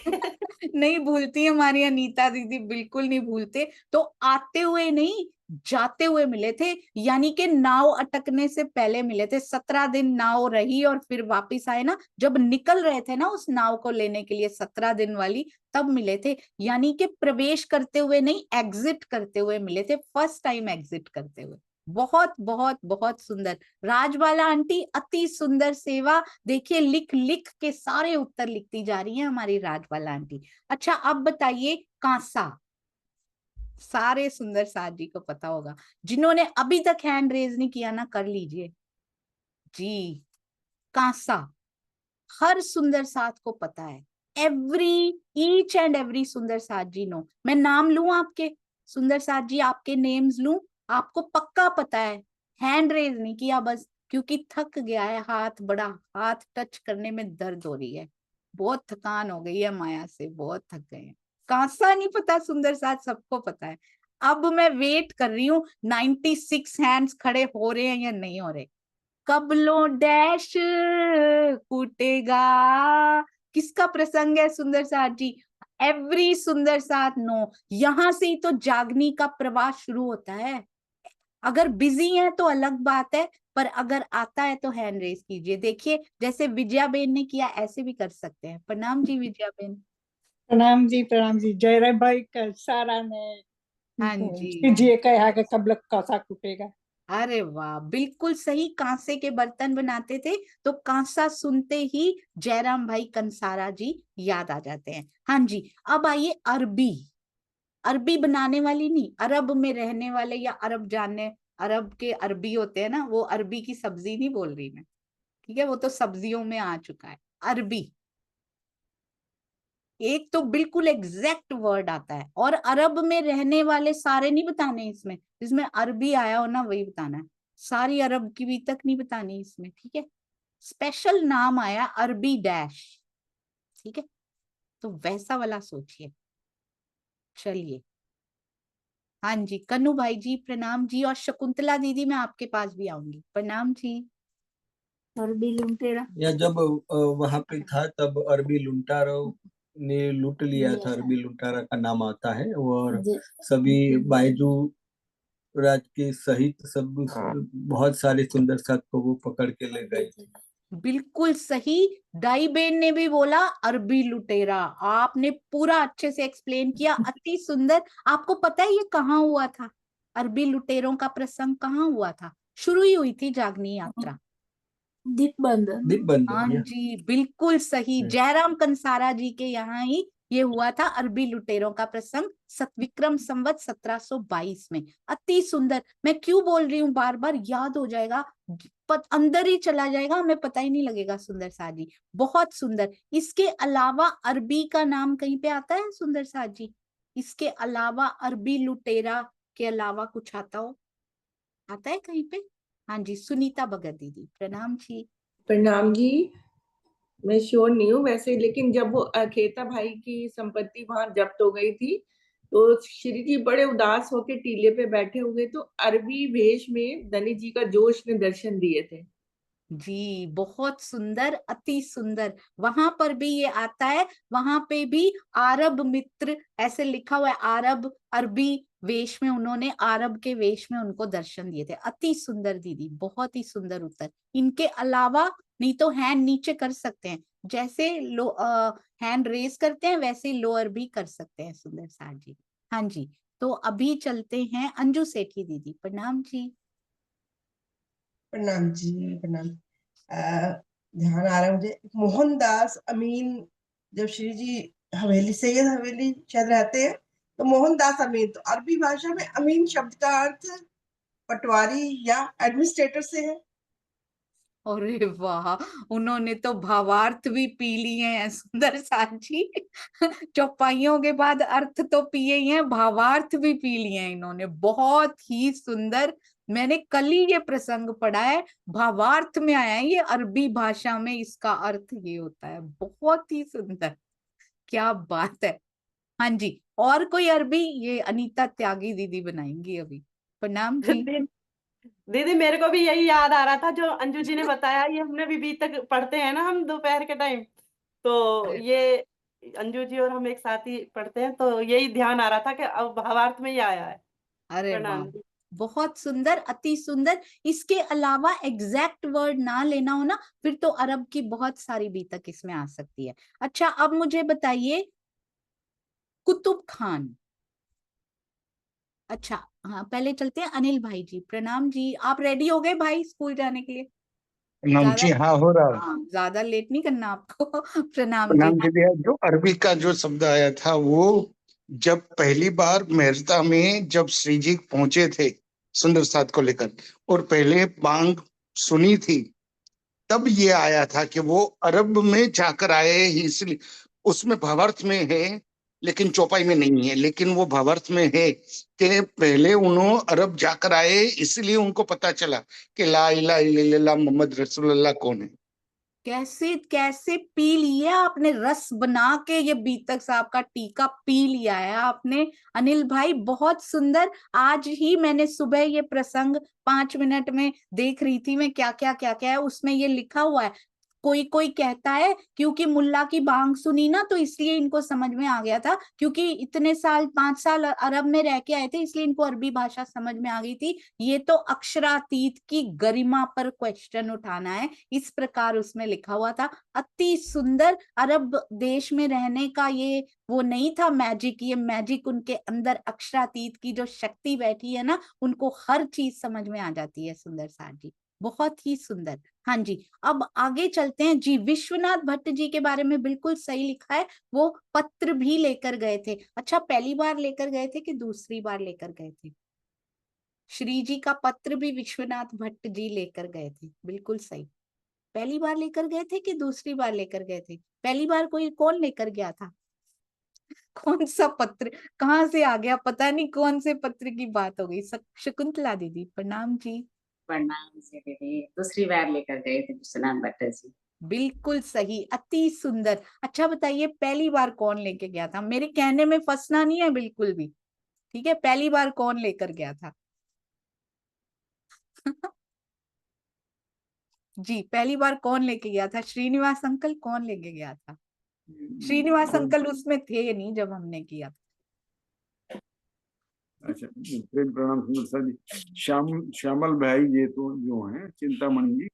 नहीं भूलती हमारी अनीता दीदी, बिल्कुल नहीं भूलते। तो आते हुए नहीं, जाते हुए मिले थे, यानी कि नाव अटकने से पहले मिले थे। 17 दिन नाव रही और फिर वापिस आए ना, जब निकल रहे थे ना उस नाव को लेने के लिए 17 दिन वाली, तब मिले थे। यानी कि प्रवेश करते हुए नहीं, एग्जिट करते हुए मिले थे, फर्स्ट टाइम एग्जिट करते हुए। बहुत बहुत बहुत सुंदर। राजबाला आंटी अति सुंदर सेवा, देखिए लिख लिख के सारे उत्तर लिखती जा रही है हमारी राजबाला आंटी। अच्छा, अब बताइए कांसा। सारे सुंदर साथ जी को पता होगा, जिन्होंने अभी तक हैंड रेज नहीं किया ना, कर लीजिए। जी, कांसा हर सुंदर साथ को पता है, ईच एंड एवरी सुंदर साथ जी नो। मैं नाम लूं आपके, सुंदर साथ जी आपके नेम्स लूं, आपको पक्का पता है। हैंड रेज नहीं किया बस, क्योंकि थक गया है हाथ, बड़ा हाथ टच करने में दर्द हो रही है, बहुत थकान हो गई है माया से, बहुत थक गए हैं। कांसा नहीं पता, सुंदर साथ सबको पता है। अब मैं वेट कर रही हूँ 96 हैंड्स खड़े हो रहे हैं या नहीं हो रहे। कबलो डैश कूटेगा, किसका प्रसंग है सुंदर साथ जी? एवरी सुंदर साथ नो। यहां से ही तो जागनी का प्रवाह शुरू होता है। अगर बिजी है तो अलग बात है, पर अगर आता है तो हैंड रेस कीजिए। देखिए जैसे विजया बेन ने किया, ऐसे भी कर सकते हैं। प्रणाम जी विजया बेन। प्रणाम जी, प्रणाम जी। जयराम भाई का सारा ने हाँ जी, जी कहा कि कब लग कांसा टूटेगा। अरे वाह, बिल्कुल सही। कांसे के बर्तन बनाते थे तो कांसा सुनते ही जयराम भाई कंसारा जी याद आ जाते हैं। हाँ जी, अब आइए अरबी। अरबी बनाने वाली नहीं, अरब में रहने वाले या अरब जानने, अरब के अरबी होते हैं ना, वो अरबी की सब्जी नहीं बोल रही मैं, ठीक है, वो तो सब्जियों में आ चुका है। अरबी एक तो बिल्कुल एग्जैक्ट वर्ड आता है, और अरब में रहने वाले सारे नहीं बताने इसमें, जिसमें अरबी आया हो ना वही बताना है। सारी अरब की भी तक नहीं बतानी इसमें, ठीक है। स्पेशल नाम आया अरबी डैश, ठीक है, तो वैसा वाला सोचिए। चलिए, हाँ जी, कन्नू भाई जी प्रणाम जी, और शकुंतला दीदी मैं आपके पास भी आऊंगी। प्रणाम जी। अरबी लुटेरा, या जब वहां पे था तब अरबी लुटारा ने लूट लिया था, अरबी लुटारा का नाम आता है, और सभी बायजू राज के सहित सब बहुत सारे सुंदर साथ को वो पकड़ के ले गए थे। बिल्कुल सही। दाई बेन ने भी बोला अरबी लुटेरा, आपने पूरा अच्छे से एक्सप्लेन किया, अति सुंदर। आपको पता है ये कहाँ हुआ था? अरबी लुटेरों का प्रसंग कहाँ हुआ था? शुरू ही हुई थी जागनी यात्रा, दीपबंधन। हाँ जी, बिल्कुल सही। जयराम कंसारा जी के यहाँ ही ये हुआ था अरबी लुटेरों का प्रसंग, सतविक्रम संवत 1722 में। अति सुंदर। मैं क्यों बोल रही हूँ बार बार, याद हो जाएगा, अंदर ही चला जाएगा, हमें पता ही नहीं लगेगा। सुंदर साथ जी बहुत सुंदर। इसके अलावा अरबी का नाम कहीं पे आता है सुंदर साथ जी? इसके अलावा अरबी लुटेरा के अलावा कुछ आता हो, आता है कहीं पे? हाँ जी, सुनीता भगत दीदी प्रणाम जी। प्रणाम जी। मैं श्योर नहीं हूँ वैसे, लेकिन जब वो अखेता भाई की संपत्ति वहां जब्त हो गई थी तो श्री जी बड़े उदास होकर टीले पे बैठे हुए, तो अरबी वेश में धनी जी का जोश ने दर्शन दिए थे। जी बहुत सुंदर, अति सुंदर। वहां पर भी ये आता है, वहां पे भी आरब मित्र ऐसे लिखा हुआ है, आरब अरबी वेश में, उन्होंने आरब के वेश में उनको दर्शन दिए थे। अति सुंदर दीदी, बहुत ही सुंदर उत्तर। इनके अलावा नहीं तो हैंड नीचे कर सकते हैं, जैसे हैंड रेस करते हैं वैसे ही लोअर भी कर सकते हैं सुंदर साथ जी। हाँ जी, तो अभी चलते हैं अंजू सेठी दीदी। प्रणाम जी। प्रणाम जी, प्रणाम। ध्यान आ रहा है मुझे, मोहनदास अमीन। जब श्री जी हवेली, सैयद हवेली शायद रहते हैं, तो मोहनदास अमीन, तो अरबी भाषा में अमीन शब्द का अर्थ पटवारी या एडमिनिस्ट्रेटर से है। अरे वाह, उन्होंने तो भावार्थ भी पी लिए हैं सुंदर साथ जी। चौपाइयों के बाद अर्थ तो पिए ही हैं, भावार्थ भी पी लिए हैं इन्होंने। बहुत ही सुंदर। मैंने कल ही ये प्रसंग पढ़ा है, भावार्थ में आया है ये, अरबी भाषा में इसका अर्थ ये होता है। बहुत ही सुंदर, क्या बात है। हाँ जी, और कोई अरबी? ये अनीता त्यागी दीदी बनाएंगी अभी। प्रणाम जी। दीदी मेरे को भी यही याद आ रहा था जो अंजू जी ने बताया, ये हमने भी तक पढ़ते हैं ना हम दोपहर के टाइम, तो ये अंजू जी और हम एक साथ ही पढ़ते हैं, तो यही ध्यान आ रहा था कि अब भावार्थ में ही आया है। अरे वाह, प्रणाम जी। बहुत सुंदर, अति सुंदर। इसके अलावा एग्जैक्ट वर्ड ना लेना हो ना, फिर तो अरब की बहुत सारी भी तक इसमें आ सकती है। अच्छा, अब मुझे बताइए कुतुब खान। अच्छा हाँ, पहले चलते हैं अनिल भाई जी। प्रणाम जी, आप रेडी हो गए भाई स्कूल जाने के लिए? प्रणाम जी, हाँ हो रहा है। हाँ, ज्यादा लेट नहीं करना आपको। प्रणाम जी। प्रणाम जी भैया। जो अरबी का जो शब्द आया था, वो जब पहली बार मेहरता में जब श्री जी पहुंचे थे सुंदर साथ को लेकर, और पहले बांग सुनी थी, तब ये आया था कि वो अरब में जाकर आए ही, इसलिए उसमें भावार्थ में है लेकिन चौपाई में नहीं है, लेकिन वो भावार्थ में है कि पहले उन्होंने अरब जाकर आए, इसलिए उनको पता चला कि ला इलाहा इल्लल्लाह मोहम्मद रसूलुल्लाह कौन है। कैसे कैसे पी लिया आपने, रस बना के ये बीतक साहब का टीका पी लिया है आपने अनिल भाई, बहुत सुंदर। आज ही मैंने सुबह ये प्रसंग 5 मिनट में देख रही थी मैं, क्या क्या क्या क्या है उसमें ये लिखा हुआ है। कोई कोई कहता है क्योंकि मुल्ला की बांग सुनी ना तो इसलिए इनको समझ में आ गया था, क्योंकि इतने साल 5 साल अरब में रह के आए थे इसलिए इनको अरबी भाषा समझ में आ गई थी। ये तो अक्षरातीत की गरिमा पर क्वेश्चन उठाना है, इस प्रकार उसमें लिखा हुआ था। अति सुंदर। अरब देश में रहने का ये वो नहीं था मैजिक, ये मैजिक उनके अंदर अक्षरातीत की जो शक्ति बैठी है ना, उनको हर चीज समझ में आ जाती है। सुंदर सार जी, बहुत ही सुंदर। हाँ जी, अब आगे चलते हैं जी। विश्वनाथ भट्ट जी के बारे में बिल्कुल सही लिखा है, वो पत्र भी लेकर गए थे। अच्छा, पहली बार लेकर गए थे कि दूसरी बार लेकर गए थे? श्री जी का पत्र भी विश्वनाथ भट्ट जी लेकर गए थे, बिल्कुल सही। पहली बार लेकर गए थे कि दूसरी बार लेकर गए थे? पहली बार कोई कौन लेकर गया था? कौन सा पत्र कहाँ से आ गया पता नहीं, कौन से पत्र की बात हो गई। शकुंतला दीदी प्रणाम जी। प्रणाम जी दीदी, दूसरी बार लेकर गए थे विश्वनाथ भट्ट जी। बिल्कुल सही, अति सुंदर। अच्छा बताइए, पहली बार कौन लेके गया था? मेरे कहने में फंसना नहीं है बिल्कुल भी, ठीक है? पहली बार कौन लेकर गया था? जी, पहली बार कौन लेके गया था? श्रीनिवास अंकल कौन लेके गया था? श्रीनिवास अंकल उसमें थे नहीं जब हमने किया था। अच्छा, प्रेम प्रणाम सुंदर जी। श्यामल भाई ये तो जो है चिंतामणि जी,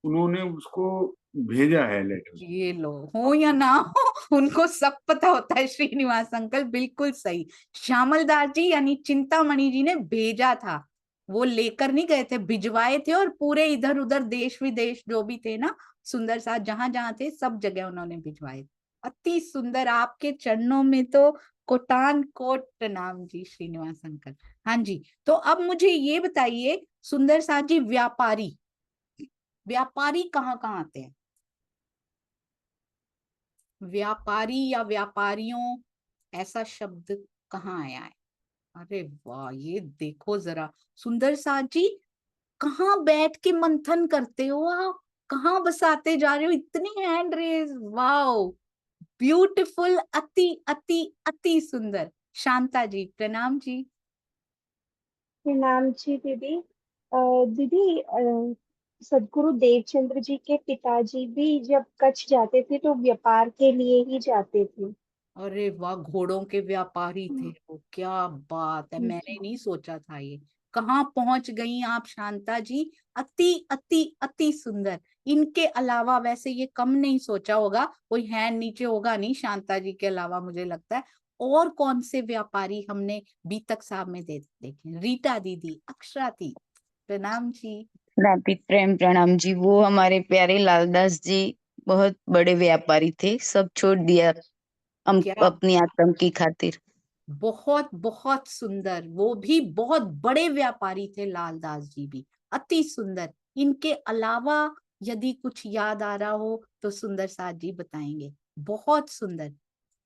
उन्होंने उसको भेजा है लेटर। ये लो, हो या ना हो उनको सब पता होता है। श्रीनिवास अंकल बिल्कुल सही। श्यामल दास जी यानी चिंतामणि जी ने भेजा था, वो लेकर नहीं गए थे, भिजवाए थे। और पूरे इधर उधर देश विदेश जो भी थे ना, सुंदर साथ जहां जहां थे सब जगह उन्होंने भिजवाए। अति सुंदर, आपके चरणों में तो कोटान कोट प्रणाम जी श्रीनिवास अंकल। हाँ जी, तो अब मुझे ये बताइए सुंदर साथ जी, व्यापारी व्यापारी कहाँ कहाँ आते हैं? व्यापारी या व्यापारियों ऐसा शब्द कहाँ आया है? अरे वाह, ये देखो जरा सुंदर साथ जी, कहाँ बैठ के मंथन करते हो आप, कहाँ बसाते जा रहे हो, इतनी हैंड रेज, वाओ ब्यूटीफुल, अति अति अति सुंदर। शांता जी प्रणाम जी। प्रणाम जी दीदी। दीदी, सदगुरु देवचंद्र जी के पिताजी भी जब कच्छ जाते थे तो व्यापार के लिए ही जाते थे। अरे वाह, घोड़ों के व्यापारी थे वो, क्या बात है, मैंने नहीं सोचा था ये। कहाँ पहुंच गई आप शांता जी, अति अति अति सुंदर। इनके अलावा वैसे ये कम नहीं सोचा होगा, कोई हैंड नीचे होगा नहीं शांता जी के अलावा मुझे लगता है। और कौन से व्यापारी हमने बीतक साहब में देखे? रीटा दीदी, अक्षराती प्रणाम जी। प्रेम प्रणाम जी। वो हमारे प्यारे लालदास जी बहुत बड़े व्यापारी थे, सब छोड़ दिया अपनी आत्म की खातिर। बहुत बहुत सुंदर, वो भी बहुत बड़े व्यापारी थे लालदास जी भी, अति सुंदर। इनके अलावा यदि कुछ याद आ रहा हो तो सुंदर साथ जी बताएंगे। बहुत सुंदर।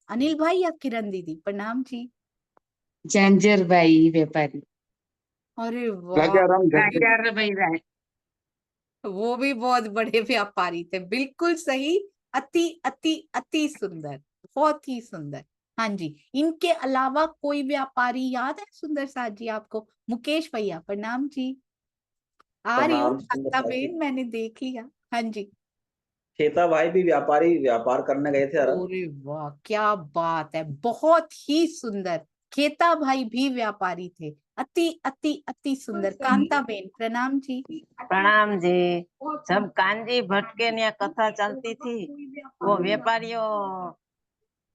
अनिल भाई या किरण दीदी प्रणाम जी। झांझर भाई व्यापारी। अरे वाह, भाई राय, वो भी बहुत बड़े व्यापारी थे, बिल्कुल सही। अति अति अति सुंदर, बहुत ही सुंदर। हाँ जी, इनके अलावा कोई व्यापारी याद है सुंदर साथ जी आपको? मुकेश भैया प्रणाम जी। आ रही हूँ शांता बेन, मैंने देख लिया। हाँ जी। खेता भाई भी व्यापारी, व्यापार करने गए थे अरब। अरे वाह, क्या बात है, बहुत ही सुंदर। खेता भाई भी व्यापारी थे, अति अति अति सुंदर। कांता बेन प्रणाम जी। प्रणाम जी। जब कांजी भट्ट के यहाँ कथा चलती थी, वो व्यापारियों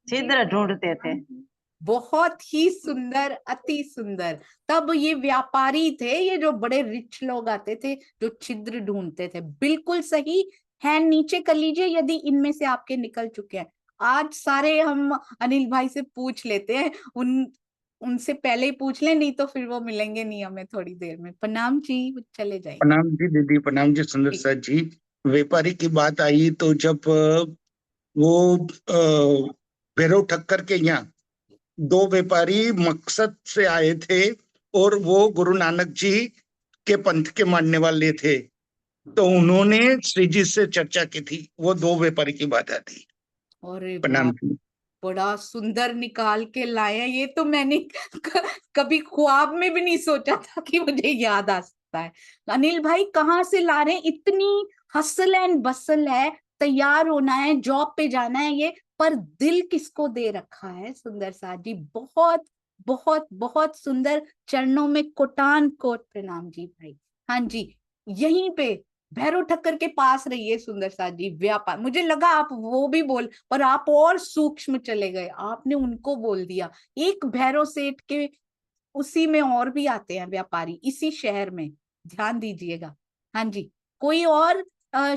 छिद्र ढूंढते थे। बहुत ही सुंदर, अति सुंदर। तब ये व्यापारी थे, ये जो बड़े रिच लोग आते थे जो छिद्र ढूंढते थे, बिल्कुल सही। हैंड नीचे कर लीजिए यदि इनमें से आपके निकल चुके हैं। आज सारे हम अनिल भाई से पूछ लेते हैं, उनसे पहले ही पूछ लें, नहीं तो फिर वो मिलेंगे नहीं हमें थोड़ी देर में। प्रणाम जी, चले जाए। प्रणाम जी दीदी, प्रणाम जी सुंदर साथ जी। व्यापारी की बात आई तो जब वो भैरव ठक्कर के यहाँ 2 व्यापारी मकसद से आए थे और वो गुरु नानक जी के पंथ के मानने वाले थे, तो उन्होंने श्री जी से चर्चा की थी। वो 2 व्यापारी की बात आती। अरे प्रणाम। बड़ा सुंदर निकाल के लाए हैं, ये तो मैंने कभी ख्वाब में भी नहीं सोचा था कि मुझे याद आ सकता है। अनिल भाई कहाँ से ला रहे हैं? इतनी हसल एंड बसल है, तैयार होना है, जॉब पे जाना है, ये पर दिल किसको दे रखा है सुंदर साथ जी। बहुत बहुत बहुत सुंदर, चरणों में कोटान कोट प्रणाम जी भाई। हाँ जी, यहीं पे भैरव ठक्कर के पास रहिए सुंदर साथ जी। व्यापार, मुझे लगा आप वो भी बोल, पर आप और सूक्ष्म चले गए, आपने उनको बोल दिया। एक भैरव सेठ के उसी में और भी आते हैं व्यापारी, इसी शहर में, ध्यान दीजिएगा। हाँ जी, कोई और?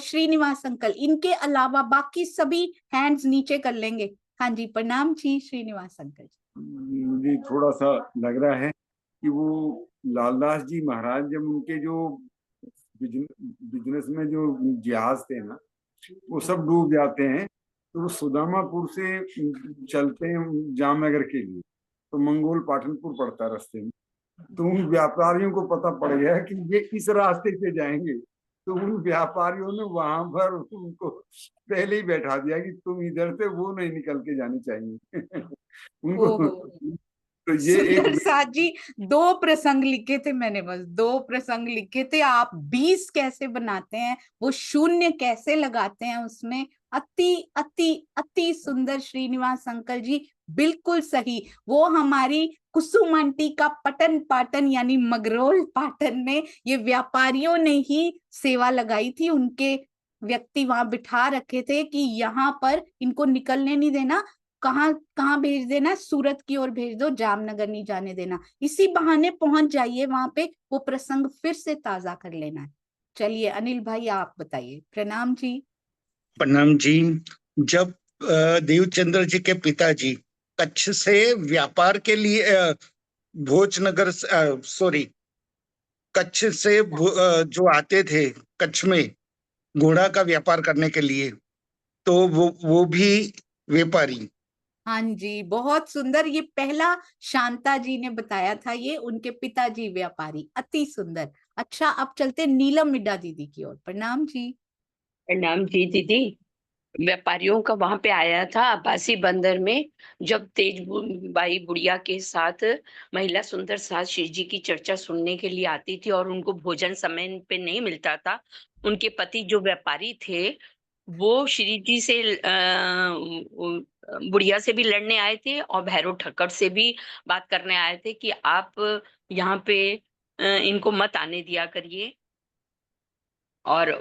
श्रीनिवास अंकल, इनके अलावा बाकी सभी हैंड्स नीचे कर लेंगे। हाँ जी, प्रणाम जी श्रीनिवास अंकल। मुझे थोड़ा सा लग रहा है कि वो लालदास जी महाराज जब उनके जो बिजनेस में जो जहाज थे ना, वो सब डूब जाते हैं, तो वो सुदामापुर से चलते हैं जामनगर के लिए, तो मंगोल पाटनपुर पड़ता है रास्ते में। तो उन व्यापारियों को पता पड़ गया कि ये इस रास्ते से जाएंगे, तो उन व्यापारियों ने वहां पर उनको पहले ही बैठा दिया कि तुम इधर से, वो नहीं निकल के जाने चाहिए। उनको तो ये एक साथ जी 2 प्रसंग लिखे थे मैंने, बस 2 प्रसंग लिखे थे। आप 20 कैसे बनाते हैं, वो शून्य कैसे लगाते हैं उसमें, अति अति अति सुंदर श्रीनिवास अंकल जी, बिल्कुल सही। वो हमारी कुसुम आंटी का पटन पाटन यानी मगरोल पाटन में ये व्यापारियों ने ही सेवा लगाई थी। उनके व्यक्ति वहां बिठा रखे थे कि यहाँ पर इनको निकलने नहीं देना, कहाँ कहाँ भेज देना, सूरत की ओर भेज दो, जामनगर नहीं जाने देना। इसी बहाने पहुंच जाइए वहां पे, वो प्रसंग फिर से ताजा कर लेना है। चलिए अनिल भाई आप बताइए। प्रणाम जी। प्रणाम जी। जब देवचंद्र जी के पिताजी कच्छ से व्यापार के लिए भोजनगर, सॉरी, कच्छ से जो आते थे कच्छ में घोड़ा का व्यापार करने के लिए, तो वो भी व्यापारी। हाँ जी, बहुत सुंदर। ये पहला शांता जी ने बताया था, ये उनके पिताजी व्यापारी, अति सुंदर। अच्छा, अब चलते नीलम मिड्डा दीदी की ओर। प्रणाम जी। प्रणाम जी दीदी। व्यापारियों का वहां पे आया था अब्बासी बंदर में, जब तेजबाई बुढ़िया के साथ महिला सुंदर साथ श्री जी की चर्चा सुनने के लिए आती थी और उनको भोजन समय पे नहीं मिलता था। उनके पति जो व्यापारी थे वो श्री जी से बुढ़िया से भी लड़ने आए थे और भैरव ठक्कर से भी बात करने आए थे कि आप यहाँ पे इनको मत आने दिया करिए। और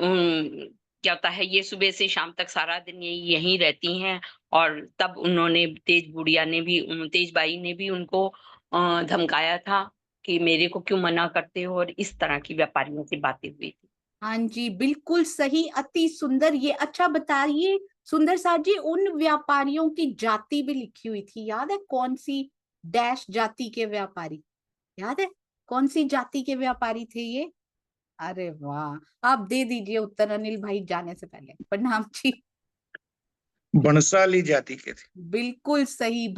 क्या होता है, ये सुबह से शाम तक सारा दिन यहीं रहती हैं। और तब उन्होंने तेजबाई ने भी उनको धमकाया था कि मेरे को क्यों मना करते हो, और इस तरह की व्यापारियों से बातें हुई थी। हाँ जी, बिल्कुल सही, अति सुंदर। ये अच्छा बताइए सुंदर साथ जी, उन व्यापारियों की जाति भी लिखी हुई थी, याद है? कौन सी डैश जाति के व्यापारी, याद है? कौन सी जाति के व्यापारी थे ये? अरे वाह, आप दे दीजिए उत्तर अनिल भाई जाने से पहले। प्रणाम जी। भंसाली जाति के थे। बिल्कुल सही,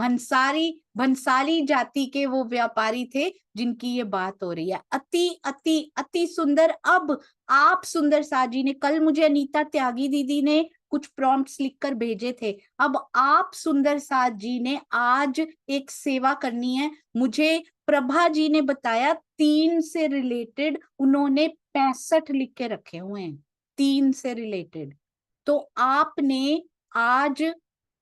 भंसाली जाति के वो व्यापारी थे जिनकी ये बात हो रही है। अति अति अति सुंदर। अब आप सुंदर साथ जी ने, कल मुझे अनीता त्यागी दीदी ने कुछ प्रॉम्प्ट्स लिखकर भेजे थे, अब आप सुंदर साथ जी ने आज एक सेवा करनी है। मुझे प्रभा जी ने बताया 3 से रिलेटेड उन्होंने 65 लिख के रखे हुए हैं, 3 से रिलेटेड। तो आपने आज,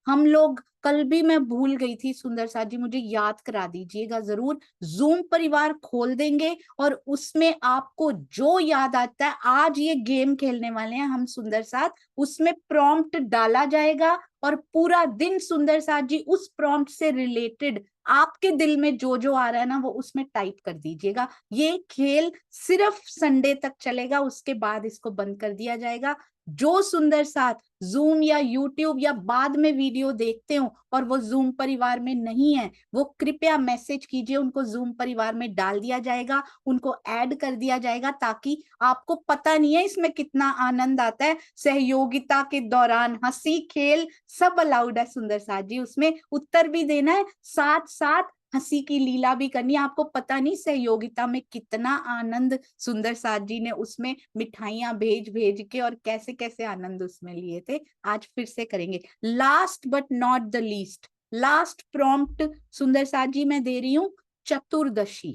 हम लोग कल भी, मैं भूल गई थी सुंदर साथ जी, मुझे याद करा दीजिएगा जरूर। जूम परिवार खोल देंगे और उसमें आपको जो याद आता है, आज ये गेम खेलने वाले हैं हम सुंदर साथ, उसमें प्रॉम्प्ट डाला जाएगा और पूरा दिन सुंदर साथ जी उस प्रॉम्प्ट से रिलेटेड आपके दिल में जो जो आ रहा है ना, वो उसमें टाइप कर दीजिएगा। ये खेल सिर्फ संडे तक चलेगा, उसके बाद इसको बंद कर दिया जाएगा। जो सुंदर साथ जूम या यूट्यूब या बाद में वीडियो देखते हो और वो जूम परिवार में नहीं है, वो कृपया मैसेज कीजिए, उनको जूम परिवार में डाल दिया जाएगा, उनको ऐड कर दिया जाएगा, ताकि आपको पता नहीं है इसमें कितना आनंद आता है। सहयोगिता के दौरान हंसी खेल सब अलाउड है सुंदर साथ जी, उसमें उत्तर भी देना है, साथ साथ हंसी की लीला भी करनी है। आपको पता नहीं सहयोगिता में कितना आनंद सुंदर साथ जी ने उसमें मिठाइयां भेज भेज के और कैसे कैसे आनंद उसमें लिए थे। आज फिर से करेंगे। Last but not the least, last prompt सुंदर साथ जी मैं दे रही हूं, चतुर्दशी।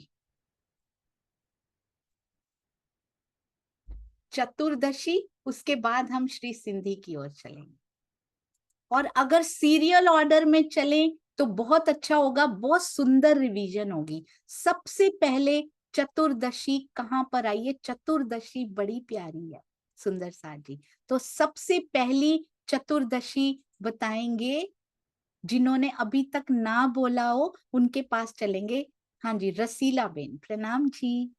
चतुर्दशी, उसके बाद हम श्री सिंधी की ओर चलेंगे। और अगर सीरियल ऑर्डर में चलें तो बहुत अच्छा होगा, बहुत सुंदर रिवीजन होगी। सबसे पहले चतुर्दशी कहाँ पर आई है? चतुर्दशी बड़ी प्यारी है सुंदर साथ जी, तो सबसे पहली चतुर्दशी बताएंगे जिन्होंने अभी तक ना बोला हो, उनके पास चलेंगे। हाँ जी, रसीला बेन, प्रणाम जी।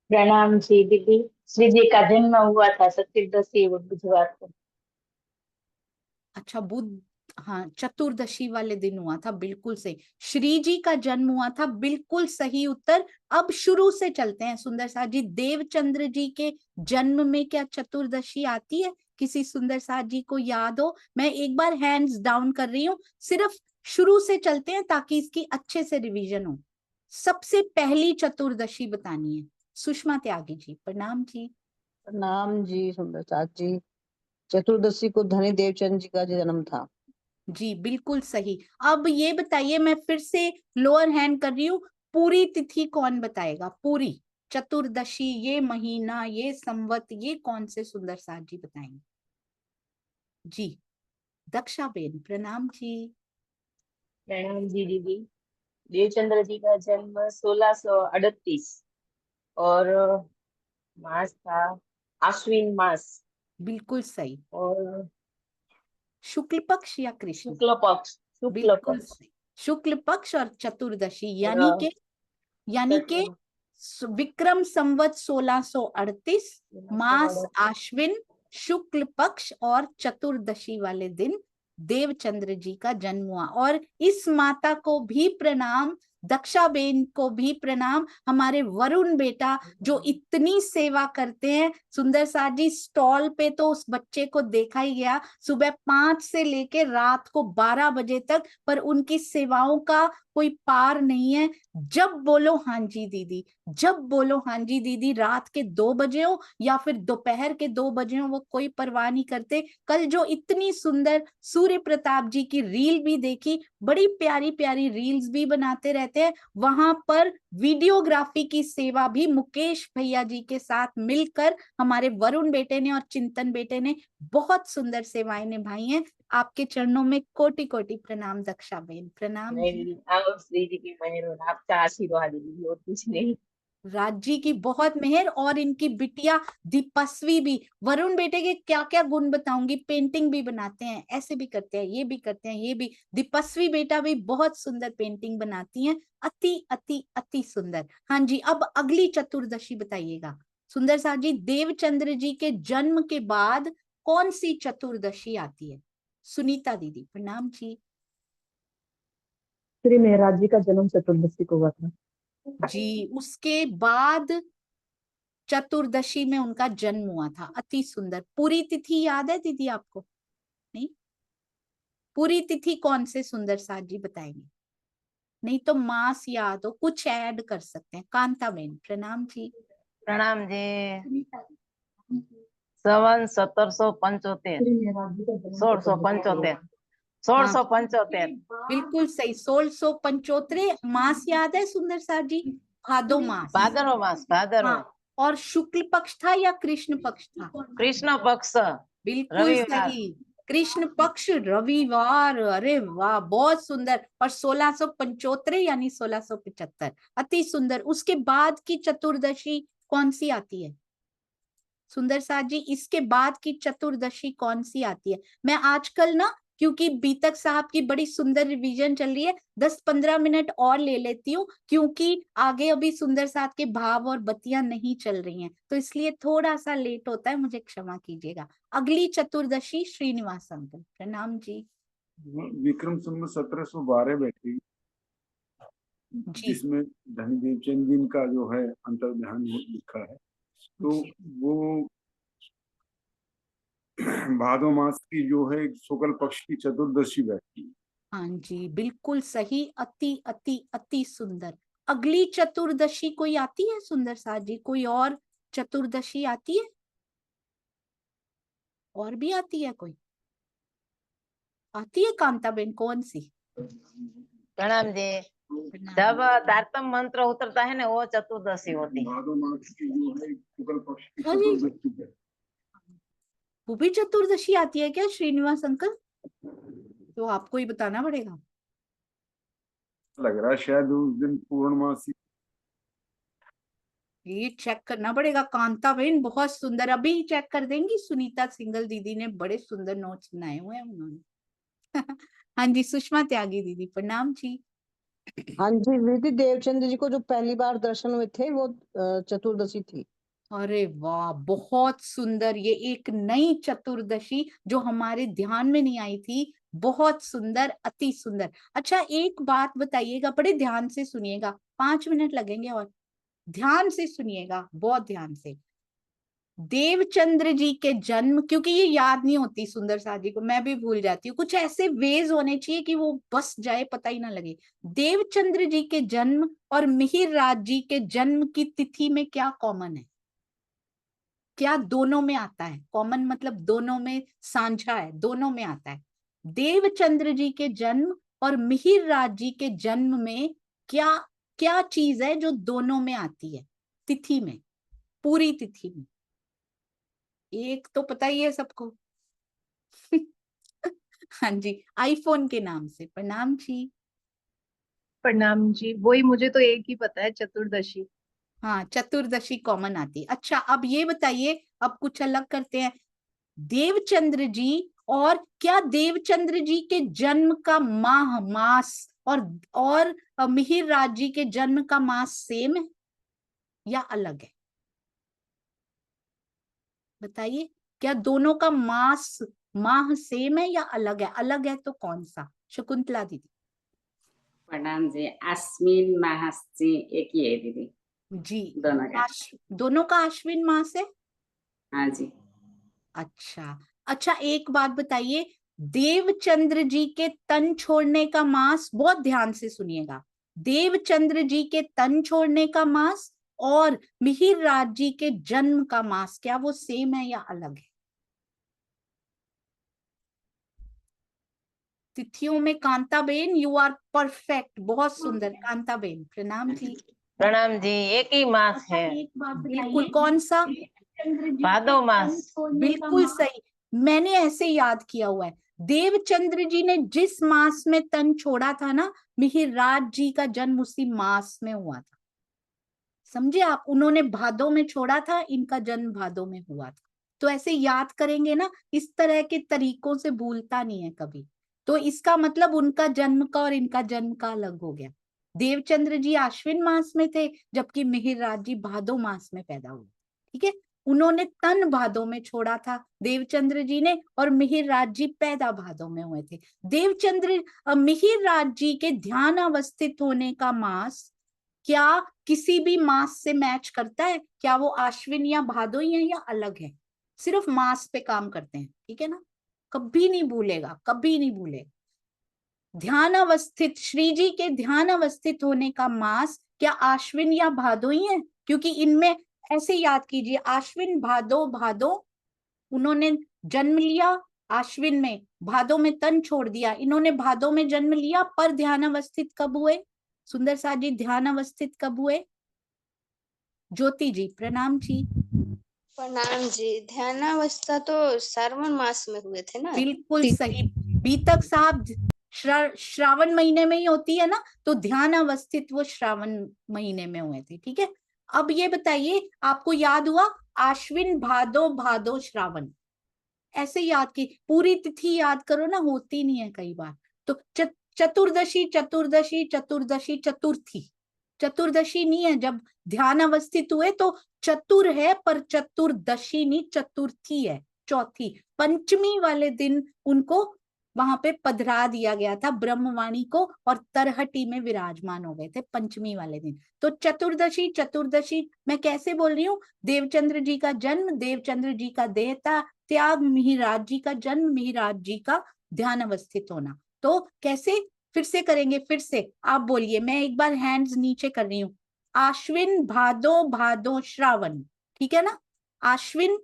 प्रणाम जी दीदी। श्री जी का जन्म हुआ था चतुर्दशी बुधवार को। अच्छा, बुध, हाँ, चतुर्दशी वाले दिन हुआ था, बिल्कुल सही। श्री जी का जन्म हुआ था, बिल्कुल सही उत्तर। अब शुरू से चलते हैं सुंदर साथ जी। देवचंद्र जी के जन्म में क्या चतुर्दशी आती है? किसी सुंदर साथ जी को याद हो? मैं एक बार हैंड्स डाउन कर रही हूँ, सिर्फ शुरू से चलते हैं ताकि इसकी अच्छे से रिवीजन हो। सबसे पहली चतुर्दशी बतानी है। सुषमा त्यागी जी, प्रणाम जी। प्रणाम जी सुंदर साथ जी। चतुर्दशी को धनी देवचंद जी का जन्म था। जी बिल्कुल सही। अब ये बताइए, मैं फिर से लोअर हैंड कर रही हूँ, पूरी तिथि कौन बताएगा? पूरी चतुर्दशी, ये महीना, ये संवत, ये कौन से सुंदर साथ जी बताएंगे? जी दक्षा बेन, प्रणाम जी। प्रणाम जी दीदी। देवचंद्र जी का जन्म 1638 और मास था आश्विन मास। बिल्कुल सही। और शुक्ल पक्ष या कृष्ण? शुक्ल पक्ष। शुक्ल बिल्कुल पक्ष। सही, शुक्ल पक्ष और चतुर्दशी, और यानी के विक्रम संवत 1638, मास आश्विन, शुक्ल पक्ष और चतुर्दशी वाले दिन देवचंद्र जी का जन्म हुआ। और इस माता को भी प्रणाम, दक्षा बेन को भी प्रणाम, हमारे वरुण बेटा जो इतनी सेवा करते हैं। सुंदर साथ जी, स्टॉल पे तो उस बच्चे को देखा ही गया, सुबह 5 से लेके रात को 12 बजे तक, पर उनकी सेवाओं का कोई पार नहीं है। जब बोलो हाँ जी दीदी, जब बोलो हाँ जी दीदी, रात के 2 बजे हो या फिर दोपहर के 2 बजे हो, वो कोई परवाह नहीं करते। कल जो इतनी सुंदर सूर्य प्रताप जी की रील भी देखी, बड़ी प्यारी प्यारी रील्स भी बनाते रहते हैं। वहां पर वीडियोग्राफी की सेवा भी मुकेश भैया जी के साथ मिलकर हमारे वरुण बेटे ने और चिंतन बेटे ने बहुत सुंदर सेवाएं निभाई हैं। आपके चरणों में कोटि कोटि प्रणाम दक्षा बेन, प्रणाम। नहीं दीदी, आप श्री जी की मेहर और आपका आशीर्वाद दीदी, और कुछ नहीं। राज जी की बहुत मेहर, और इनकी बिटिया दीपस्वी भी। वरुण बेटे के क्या क्या गुण बताऊंगी, पेंटिंग भी बनाते हैं, ऐसे भी करते हैं, ये भी करते हैं, ये भी। दीपस्वी बेटा भी बहुत सुंदर पेंटिंग बनाती हैं, अति अति अति सुंदर। हाँ जी, अब अगली चतुर्दशी बताइएगा सुंदर साथ जी। देवचंद्र जी के जन्म के बाद कौन सी चतुर्दशी आती है? सुनीता दीदी, प्रणाम जी। श्री मेहराज जी का जन्म चतुर्दशी को हुआ था जी, उसके बाद चतुर्दशी में उनका जन्म हुआ था, अति सुंदर। पूरी तिथि याद है दीदी आपको? नहीं, पूरी तिथि कौन से सुंदर साथ जी बताएंगे? नहीं तो मास याद हो, कुछ ऐड कर सकते हैं। कांता बेन, प्रणाम जी। प्रणाम जी। सवन 1775, 1675, 1675। बिल्कुल सही, 1675। मास याद है सुंदर साथ जी? भादो मास। भादरो मास, भादरो। हाँ, और शुक्ल पक्ष था या कृष्ण पक्ष था? कृष्ण पक्ष। बिल्कुल सही, कृष्ण पक्ष रविवार। अरे वाह, बहुत सुंदर। और 1675 यानी 1675, अति सुंदर। उसके बाद की चतुर्दशी कौन सी आती है सुंदर साथ जी? इसके बाद की चतुर्दशी कौन सी आती है? मैं आजकल ना क्योंकि बीतक साहब की बड़ी सुंदर रिवीजन चल रही है, 10-15 मिनट और ले लेती हूँ, क्योंकि आगे अभी सुंदर साथ के भाव और बत्तियां नहीं चल रही हैं, तो इसलिए थोड़ा सा लेट होता है, मुझे क्षमा कीजिएगा। अगली चतुर्दशी श्रीनिवास अंकल, प्रणाम जी। विक्रम संवत 1712 बैठी, जिसमें धनीदेव चंद जी का जो है अंतर्ध्यान लिखा है, तो वो भादो मास की जो है शुक्ल पक्ष की चतुर्दशी बैठती है। हाँ जी, बिल्कुल सही, अति अति अति सुंदर। अगली चतुर्दशी कोई आती है सुंदर साथ जी? कोई और चतुर्दशी आती है? और भी आती है कोई? आती है कांताबेन? कौन सी? प्रणाम जी। जब तारतम मंत्र उतरता है ना, वो चतुर्दशी होती है। वो भी चतुर्दशी आती है क्या श्रीनिवास अंकल? तो आपको ही बताना पड़ेगा। लग रहा है शायद उस दिन पूर्णमासी। ये चेक करना पड़ेगा। कांताबेन बहुत सुंदर, अभी चेक कर देंगी। सुनीता सिंगल दीदी ने बड़े सुंदर नोट्स बनाए हुए हैं उन्होंने। हाँ जी, सुषमा त्यागी दीदी, प्रणाम जी। हाँ जी दीदी, देवचंद्र जी को जो पहली बार दर्शन हुए थे वो चतुर्दशी थी। अरे वाह, बहुत सुंदर। ये एक नई चतुर्दशी जो हमारे ध्यान में नहीं आई थी, बहुत सुंदर, अति सुंदर। अच्छा, एक बात बताइएगा, बड़े ध्यान से सुनिएगा, 5 मिनट लगेंगे और ध्यान से सुनिएगा, बहुत ध्यान से। देवचंद्र जी के जन्म, क्योंकि ये याद नहीं होती सुंदर साथ जी को, मैं भी भूल जाती हूँ, कुछ ऐसे वेज होने चाहिए कि वो बस जाए, पता ही ना लगे। देवचंद्र जी के जन्म और मिहिर राज जी के जन्म की तिथि में क्या कॉमन है? क्या दोनों में आता है? कॉमन मतलब दोनों में साझा है, दोनों में आता है। देवचंद्र जी के जन्म और मिहिर राज जी के जन्म में क्या क्या चीज है जो दोनों में आती है तिथि में, पूरी तिथि में? एक तो पता ही है सबको। हाँ जी, आईफोन के नाम से, प्रणाम जी। प्रणाम जी, वही मुझे तो एक ही पता है, चतुर्दशी। हाँ, चतुर्दशी कॉमन आती है। अच्छा, अब ये बताइए, अब कुछ अलग करते हैं। देवचंद्र जी और क्या देवचंद्र जी के जन्म का माह, मास और मिहिर राज जी के जन्म का मास सेम है या अलग है? बताइए, क्या दोनों का मास, माह सेम है या अलग है? अलग है तो कौन सा? शकुंतला दीदी। प्रणाम जी। अश्विन मास जी एक ही है दीदी जी, दोनों का। अश्विन मास है। हाँ जी। अच्छा अच्छा, एक बात बताइए, देवचंद्र जी के तन छोड़ने का मास, बहुत ध्यान से सुनिएगा, देवचंद्र जी के तन छोड़ने का मास और मिहिर राज जी के जन्म का मास, क्या वो सेम है या अलग है? तिथियों में कांताबेन, यू आर परफेक्ट, बहुत सुंदर। कांताबेन, प्रणाम जी। प्रणाम जी, एक ही मास है। बिल्कुल, कौन सा? भादो मास। बिल्कुल सही, मैंने ऐसे याद किया हुआ है। देवचंद्र जी ने जिस मास में तन छोड़ा था ना, मिहिर राज जी का जन्म उसी मास में हुआ था। समझे आप? उन्होंने भादों में छोड़ा था, इनका जन्म भादों में हुआ था। तो ऐसे याद करेंगे ना, इस तरह के तरीकों से भूलता नहीं है कभी। तो इसका मतलब उनका जन्म का और इनका जन्म का अलग हो गया। देवचंद्र जी आश्विन मास में थे, जबकि मिहिर राज जी भादो मास में पैदा हुए। ठीक है, उन्होंने तन भादों में छोड़ा था देवचंद्र जी ने, और मिहिर राज जी पैदा भादों में हुए थे। देवचंद्र मिहिर राज जी के ध्यान अवस्थित होने का मास क्या किसी भी मास से मैच करता है? क्या वो आश्विन या भादो ही है या अलग है? सिर्फ मास पे काम करते हैं, ठीक है ना? कभी नहीं भूलेगा, कभी नहीं भूलेगा। ध्यान अवस्थित, श्री जी के ध्यान अवस्थित होने का मास क्या आश्विन या भादो ही है? क्योंकि इनमें ऐसे याद कीजिए, आश्विन भादो, भादो उन्होंने जन्म लिया आश्विन में, भादो में तन छोड़ दिया। इन्होंने भादो में जन्म लिया, पर ध्यान अवस्थित कब हुए? सुंदर साथ जी, ध्यान अवस्थित कब हुए? ज्योति जी, प्रणाम जी। प्रणाम जी, ध्यानावस्था तो श्रावण मास में हुए थे ना? बिल्कुल सही। बीतक साहब, श्रावण महीने में ही होती है ना, तो ध्यान अवस्थित वो श्रावण महीने में हुए थे। ठीक है, अब ये बताइए, आपको याद हुआ आश्विन भादो, भादो श्रावण, ऐसे याद की, पूरी तिथि याद करो ना, होती नहीं है कई बार। तो चतुर्दशी चतुर्दशी चतुर्दशी चतुर्थी, चतुर्दशी नहीं है। जब ध्यान अवस्थित हुए तो चतुर है, पर चतुर्दशी नहीं, चतुर्थी है, चौथी। पंचमी वाले दिन उनको वहां पे पधरा दिया गया था ब्रह्मवाणी को, और तरहटी में विराजमान हो गए थे पंचमी वाले दिन। तो चतुर्दशी चतुर्दशी मैं कैसे बोल रही हूँ? देवचंद्र जी का जन्म, देवचंद्र जी का देहता त्याग, मिहिराज जी का जन्म, मिहिराज जी का ध्यान अवस्थित होना। तो कैसे फिर से करेंगे? फिर से आप बोलिए, मैं एक बार हैंड्स नीचे कर रही हूँ। आश्विन भादो भादो श्रावण, ठीक है ना? आश्विन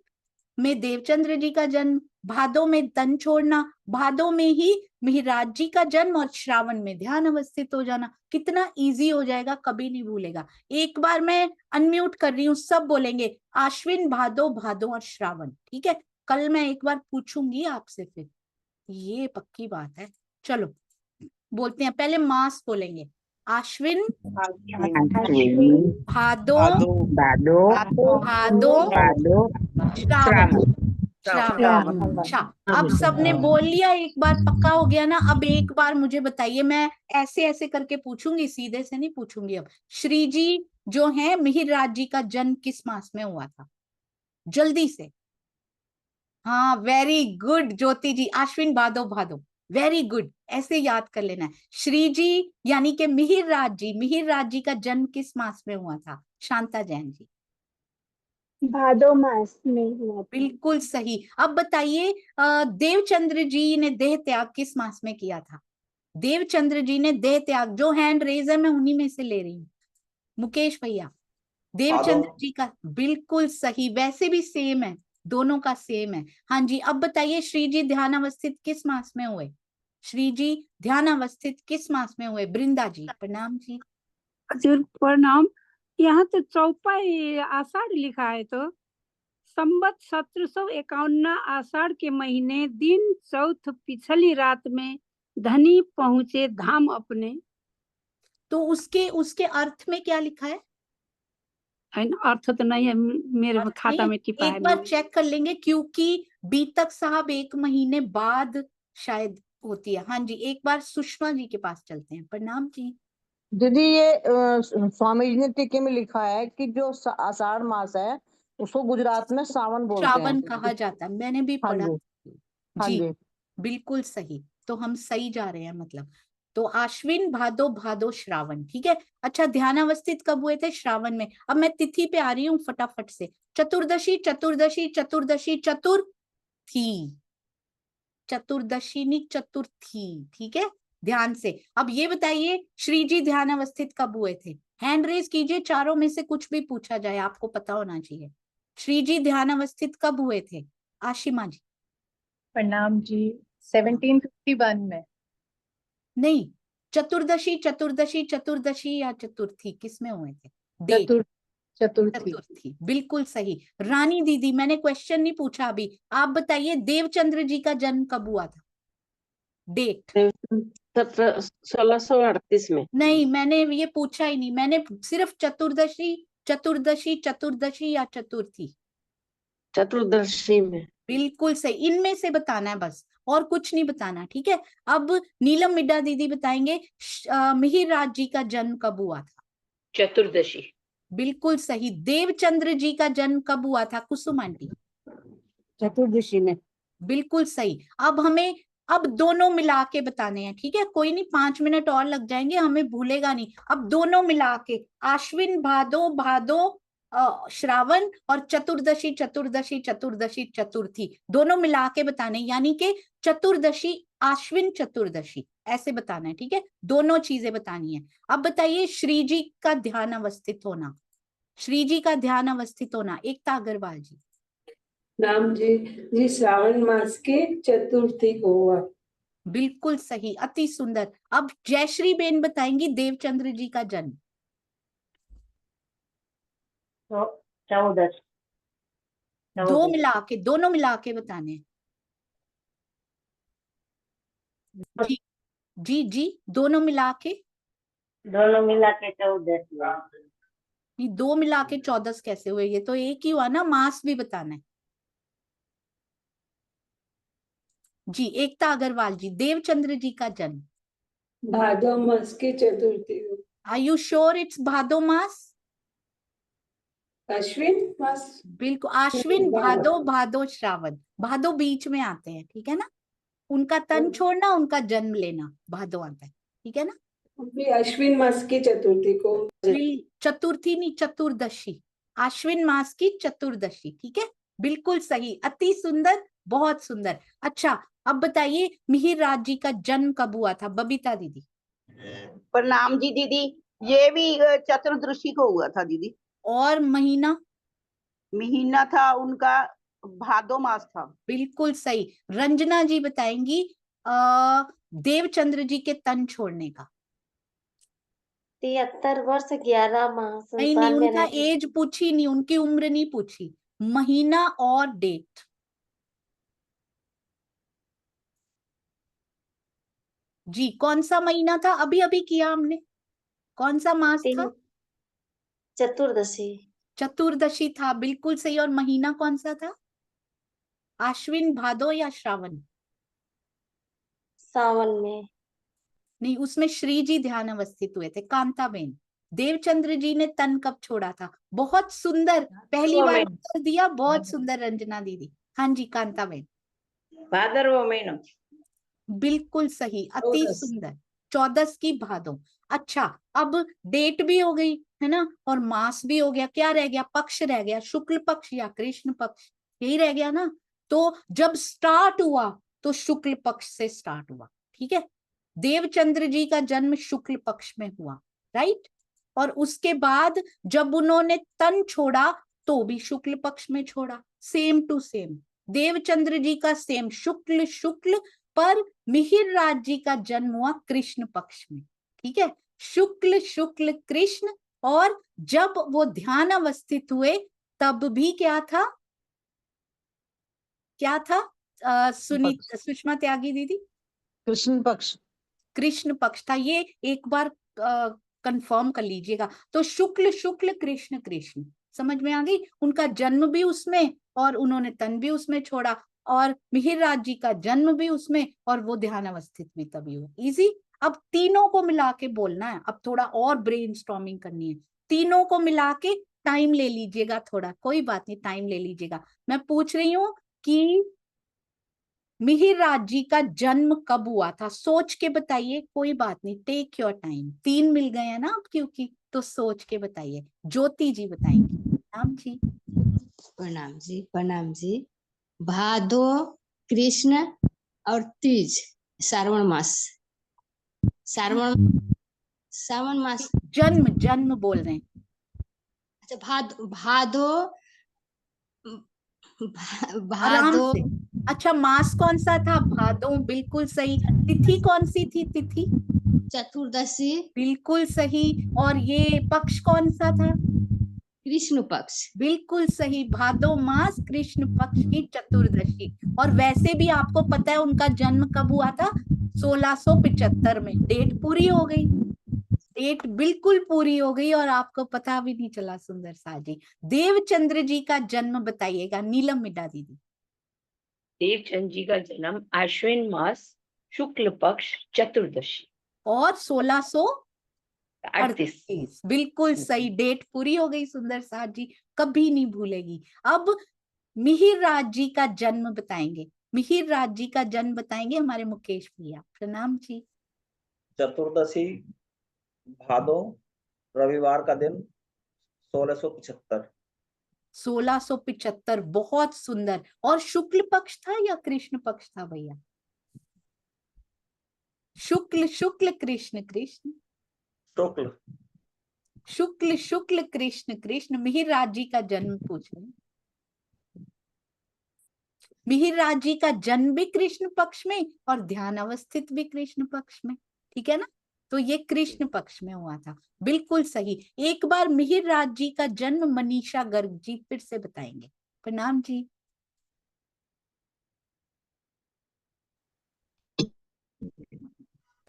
में देवचंद्र जी का जन्म, भादो में तन छोड़ना, भादो में ही मिहिराज जी का जन्म, और श्रावण में ध्यान अवस्थित हो जाना। कितना इजी हो जाएगा, कभी नहीं भूलेगा। एक बार मैं अनम्यूट कर रही हूँ, सब बोलेंगे आश्विन भादो भादो और श्रावण, ठीक है? कल मैं एक बार पूछूंगी आपसे, फिर ये पक्की बात है। चलो बोलते हैं, पहले मास बोलेंगे। आश्विन भादो भादो श्रावण, श्रावण। अच्छा, अब सबने बोल लिया, एक बार पक्का हो गया ना? अब एक बार मुझे बताइए, मैं ऐसे ऐसे करके पूछूंगी, सीधे से नहीं पूछूंगी। अब श्री जी जो है, मिहिरराज जी का जन्म किस मास में हुआ था? जल्दी से। हाँ, वेरी गुड ज्योति जी, आश्विन भादो भादो, वेरी गुड, ऐसे याद कर लेना है। श्री जी यानी कि मिहिरराज जी का जन्म किस मास में हुआ था? शांता जैन जी। भादो मास में हुआ था। बिल्कुल सही। अब बताइए, देवचंद्र जी ने देह त्याग किस मास में किया था? देवचंद्र जी ने देह त्याग, जो हैंड रेज है मैं उन्हीं में से ले रही हूँ। मुकेश भैया, देवचंद्र जी का, बिल्कुल सही। वैसे भी सेम है, दोनों का सेम है। हाँ जी, अब बताइए, श्री जी ध्यान अवस्थित किस मास में हुए? श्री जी ध्यान अवस्थित किस मास में हुए? वृंदा जी, प्रणाम जी। प्रणाम। यहाँ तो चौपाई आषाढ़ लिखा है, तो संवत 1751 आषाढ़ के महीने दिन चौथ पिछली रात में धनी पहुंचे धाम अपने। तो उसके अर्थ में क्या लिखा है? अर्थ तो नहीं है मेरे खाता में टिपा है। एक बार चेक कर लेंगे, क्योंकि बीतक साहब 1 महीने बाद शायद होती है। हाँ जी, एक बार सुषमा जी के पास चलते हैं। प्रणाम जी। दीदी, ये स्वामी जी ने टीके में लिखा है कि जो आषाढ़ मास है उसको गुजरात में सावन बोलते हैं। श्रावण कहा जाता है, मैंने भी पढ़ा। हाँ जी, जी, बिल्कुल सही। तो हम सही जा रहे हैं, मतलब। तो आश्विन भादो भादो श्रावण, ठीक है। अच्छा, ध्यान अवस्थित कब हुए थे? श्रावण में। अब मैं तिथि पे आ रही हूँ फटाफट से। चतुर्दशी चतुर्दशी चतुर्दशी चतुर्थी, चतुर्दशी नहीं चतुर्थी, ठीक है, ध्यान से। अब ये बताइए, श्री जी ध्यान अवस्थित कब हुए थे? हैंड रेज कीजिए, चारों में से कुछ भी पूछा जाए आपको पता होना चाहिए। श्री जी ध्यान अवस्थित कब हुए थे? आशिमा जी। प्रणाम जी, 1751 में। नहीं, चतुर्दशी चतुर्दशी चतुर्दशी या चतुर्थी, किसमें हुए थे? चतुर्थी, बिल्कुल सही। रानी दीदी, मैंने क्वेश्चन नहीं पूछा अभी, आप बताइए देवचंद्र जी का जन्म कब हुआ था? डेट। 1638 में। नहीं, मैंने ये पूछा ही नहीं, मैंने सिर्फ चतुर्दशी चतुर्दशी चतुर्दशी या चतुर्थी। चतुर्दशी में। बिल्कुल सही, इनमें से बताना है बस, और कुछ नहीं बताना, ठीक है। अब नीलम मिड्डा दीदी बताएंगे, मिहिरराज जी का जन्म कब हुआ था? चतुर्दशी। बिल्कुल सही। देवचंद्र जी का जन्म कब हुआ था? कुसुम आंटी। चतुर्दशी में। बिल्कुल सही। अब हमें दोनों मिला के बताने हैं, ठीक है। कोई नहीं, 5 मिनट और लग जाएंगे, हमें भूलेगा नहीं। अब दोनों मिला के, आश्विन भादो भादो श्रावण, और चतुर्दशी चतुर्दशी चतुर्दशी चतुर्थी, दोनों मिला के बताने, यानी कि चतुर्दशी आश्विन चतुर्दशी, ऐसे बताना है, ठीक है। दोनों चीजें बतानी है। अब बताइए, श्री जी का ध्यान अवस्थित होना, श्री जी का ध्यान अवस्थित होना, एकता अग्रवाल जी। नाम जी श्रावण मास के चतुर्थी को हुआ। बिल्कुल सही, अति सुंदर। अब जयश्री बेन बताएंगी देवचंद्र जी का जन्म। 14। दोनों मिला के बताने। जी जी जी, दोनों मिला के 14। नहीं, 2 मिला के 14 कैसे हुए? ये तो एक ही हुआ ना, मास भी बताना है। जी एकता अग्रवाल जी, देवचंद्र जी का जन्म भादो मास की चतुर्थी को। आर यू श्योर इट्स भादो मास? अश्विन मास। बिल्कुल, आश्विन, भादो, भादो श्रावण, भादो बीच में आते हैं, ठीक है ना। उनका तन छोड़ना, उनका जन्म लेना, भादो आता है, ठीक है ना। भी अश्विन मास की चतुर्थी को। चतुर्थी नहीं, चतुर्दशी, आश्विन मास की चतुर्दशी, ठीक है, बिल्कुल सही, अति सुंदर, बहुत सुंदर। अच्छा अब बताइए मिहिर राज जी का जन्म कब हुआ था, बबीता दीदी? प्रणाम जी दीदी, ये भी चतुर्दशी को हुआ था दीदी। और महीना? महीना था उनका भादो मास था। बिल्कुल सही। रंजना जी बताएंगी देवचंद्र जी के तन छोड़ने का। 73 वर्ष 11 माह। नहीं, उनका एज पूछी नहीं, उनकी उम्र नहीं पूछी, महीना और डेट। जी कौन सा महीना था, अभी अभी किया हमने, कौन सा मास था? चतुर्दशी। चतुर्दशी था, बिल्कुल सही। और महीना कौन सा था, आश्विन, भादो या श्रावण? सावन में। नहीं, उसमें श्री जी ध्यान अवस्थित हुए थे, कांताबेन। देवचंद्र जी ने तन कब छोड़ा था? बहुत सुंदर, पहली बार उत्तर दिया, बहुत सुंदर रंजना दीदी। हाँ जी कांताबेन। भादरवा महीना। बिल्कुल सही, अति सुंदर, 14 की भादो। अच्छा अब डेट भी हो गई है ना, और मास भी हो गया, क्या रह गया? पक्ष रह गया, शुक्ल पक्ष या कृष्ण पक्ष, यही रह गया ना। तो जब स्टार्ट हुआ तो शुक्ल पक्ष से स्टार्ट हुआ, ठीक है। देवचंद्र जी का जन्म शुक्ल पक्ष में हुआ, राइट। और उसके बाद जब उन्होंने तन छोड़ा तो भी शुक्ल पक्ष में छोड़ा, सेम टू सेम। देवचंद्र जी का सेम शुक्ल शुक्ल, पर मिहिर राज जी का जन्म हुआ कृष्ण पक्ष में, ठीक है। शुक्ल शुक्ल कृष्ण, और जब वो ध्यान अवस्थित हुए तब भी क्या था, क्या था सुषमा त्यागी दीदी? कृष्ण पक्ष। कृष्ण पक्ष था, ये एक बार कंफर्म कर लीजिएगा। तो शुक्ल शुक्ल कृष्ण कृष्ण, समझ में आ गई। उनका जन्म भी उसमें और उन्होंने तन भी उसमें छोड़ा, और मिहिर राज जी का जन्म भी उसमें और वो ध्यान अवस्थित भी तभी हुआ। इजी। अब तीनों को मिला के बोलना है, अब थोड़ा और ब्रेनस्टॉर्मिंग करनी है, तीनों को मिला के टाइम ले लीजिएगा थोड़ा, कोई बात नहीं, टाइम ले लीजिएगा। मैं पूछ रही हूँ कि मिहिर राज जी का जन्म कब हुआ था, सोच के बताइए, कोई बात नहीं, टेक योर टाइम। 3 मिल गए हैं ना अब, क्योंकि तो सोच के बताइए। ज्योति जी बताएंगे। नाम जी? प्रणाम जी, प्रणाम जी। भादो, कृष्ण और तीज, श्रावण मास। श्रावण मास। जन्म जन्म बोल रहे हैं। अच्छा भादो आराम से। अच्छा मास कौन सा था? भादो, बिल्कुल सही। तिथि कौन सी थी? तिथि चतुर्दशी, बिल्कुल सही। और ये पक्ष कौन सा था? कृष्ण पक्ष, बिल्कुल सही। भादो मास कृष्ण पक्ष की चतुर्दशी। और वैसे भी आपको पता है उनका जन्म कब हुआ था? 1675 में। डेट पूरी हो गई, डेट बिल्कुल पूरी हो गई, और आपको पता भी नहीं चला। सुंदर सा जी। देवचंद्र जी का जन्म बताइएगा, नीलम मिड्डा दीदी। देवचंद्र जी का जन्म आश्विन मास शुक्ल पक्ष चतुर्दशी और 1638। बिल्कुल सही, डेट पूरी हो गई। सुंदर सा जी, कभी नहीं भूलेगी। अब मिहिर राज जी का जन्म बताएंगे, मिहिर राज जी का जन्म बताएंगे हमारे मुकेश भैया। प्रणाम जी। चतुर्दशी भादो, रविवार का दिन, 1675। 1675, बहुत सुंदर। और शुक्ल पक्ष था या कृष्ण पक्ष था भैया? शुक्ल शुक्ल कृष्ण कृष्ण, शुक्ल शुक्ल शुक्ल कृष्ण कृष्ण। मिहिर राज जी का जन्म पूछ रहे हैं। मिहिर राज जी का जन्म भी कृष्ण पक्ष में और ध्यान अवस्थित भी कृष्ण पक्ष में, ठीक है ना। तो ये कृष्ण पक्ष में हुआ था, बिल्कुल सही। एक बार मिहिर राज जी का जन्म मनीषा गर्ग जी फिर से बताएंगे। प्रणाम जी।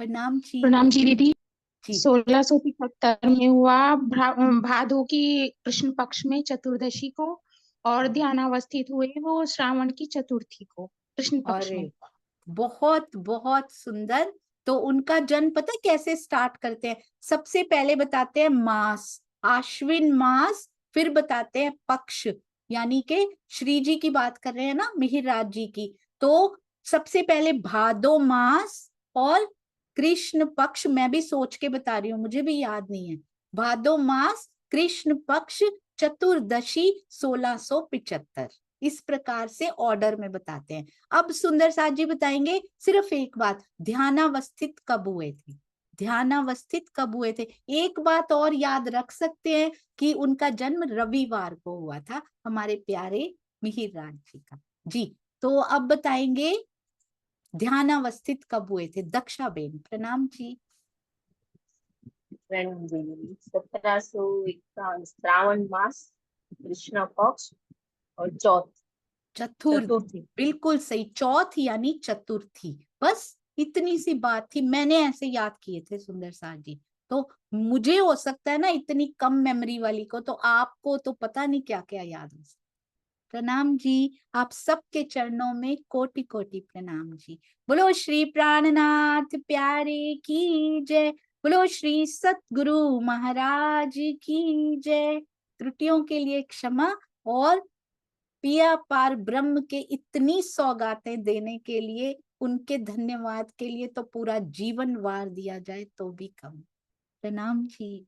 प्रणाम जी। प्रणाम जी दीदी। जी। 1675 में हुआ, भादो की कृष्ण पक्ष में चतुर्दशी को, और ध्यानावस्थित हुए वो श्रावण की चतुर्थी को, कृष्ण पक्ष में। बहुत बहुत सुंदर। तो उनका जन्म पता है कैसे स्टार्ट करते हैं? सबसे पहले बताते हैं मास, आश्विन मास, फिर बताते हैं पक्ष, यानी कि श्री जी की बात कर रहे हैं ना, मिहिर जी की। तो सबसे पहले भादो मास और कृष्ण पक्ष, मैं भी सोच के बता रही हूँ, मुझे भी याद नहीं है। भादो मास, कृष्ण पक्ष, चतुर्दशी 1675, इस प्रकार से ऑर्डर में बताते हैं। अब सुंदर साथ जी बताएंगे सिर्फ एक बात, ध्यानावस्थित कब हुए थे? ध्यानावस्थित कब हुए थे? एक बात और याद रख सकते हैं कि उनका जन्म रविवार को हुआ था, हमारे प्यारे मिहिर राज जी का। जी, तो अब बताएंगे ध्यानावस्थित कब हुए थे? दक्षा बेन, प्रणाम जी। 1751 श्रावण मास, कृष्ण पक्ष और चतुर्थी, बिल्कुल सही, चौथ यानी चतुर्थी। बस इतनी सी बात थी, मैंने ऐसे याद किए थे सुंदर साथ जी। तो मुझे हो सकता है ना इतनी कम मेमोरी वाली को, तो आपको तो पता नहीं क्या क्या याद हो सकता। प्रणाम जी, आप सबके चरणों में कोटि कोटि प्रणाम जी। बोलो श्री प्राणनाथ प्यारे की जय, बोलो श्री सतगुरु महाराज की जय। त्रुटियों के लिए क्षमा, और पिया पार ब्रह्म के इतनी सौगातें देने के लिए, उनके धन्यवाद के लिए तो पूरा जीवन वार दिया जाए तो भी कम। प्रणाम जी।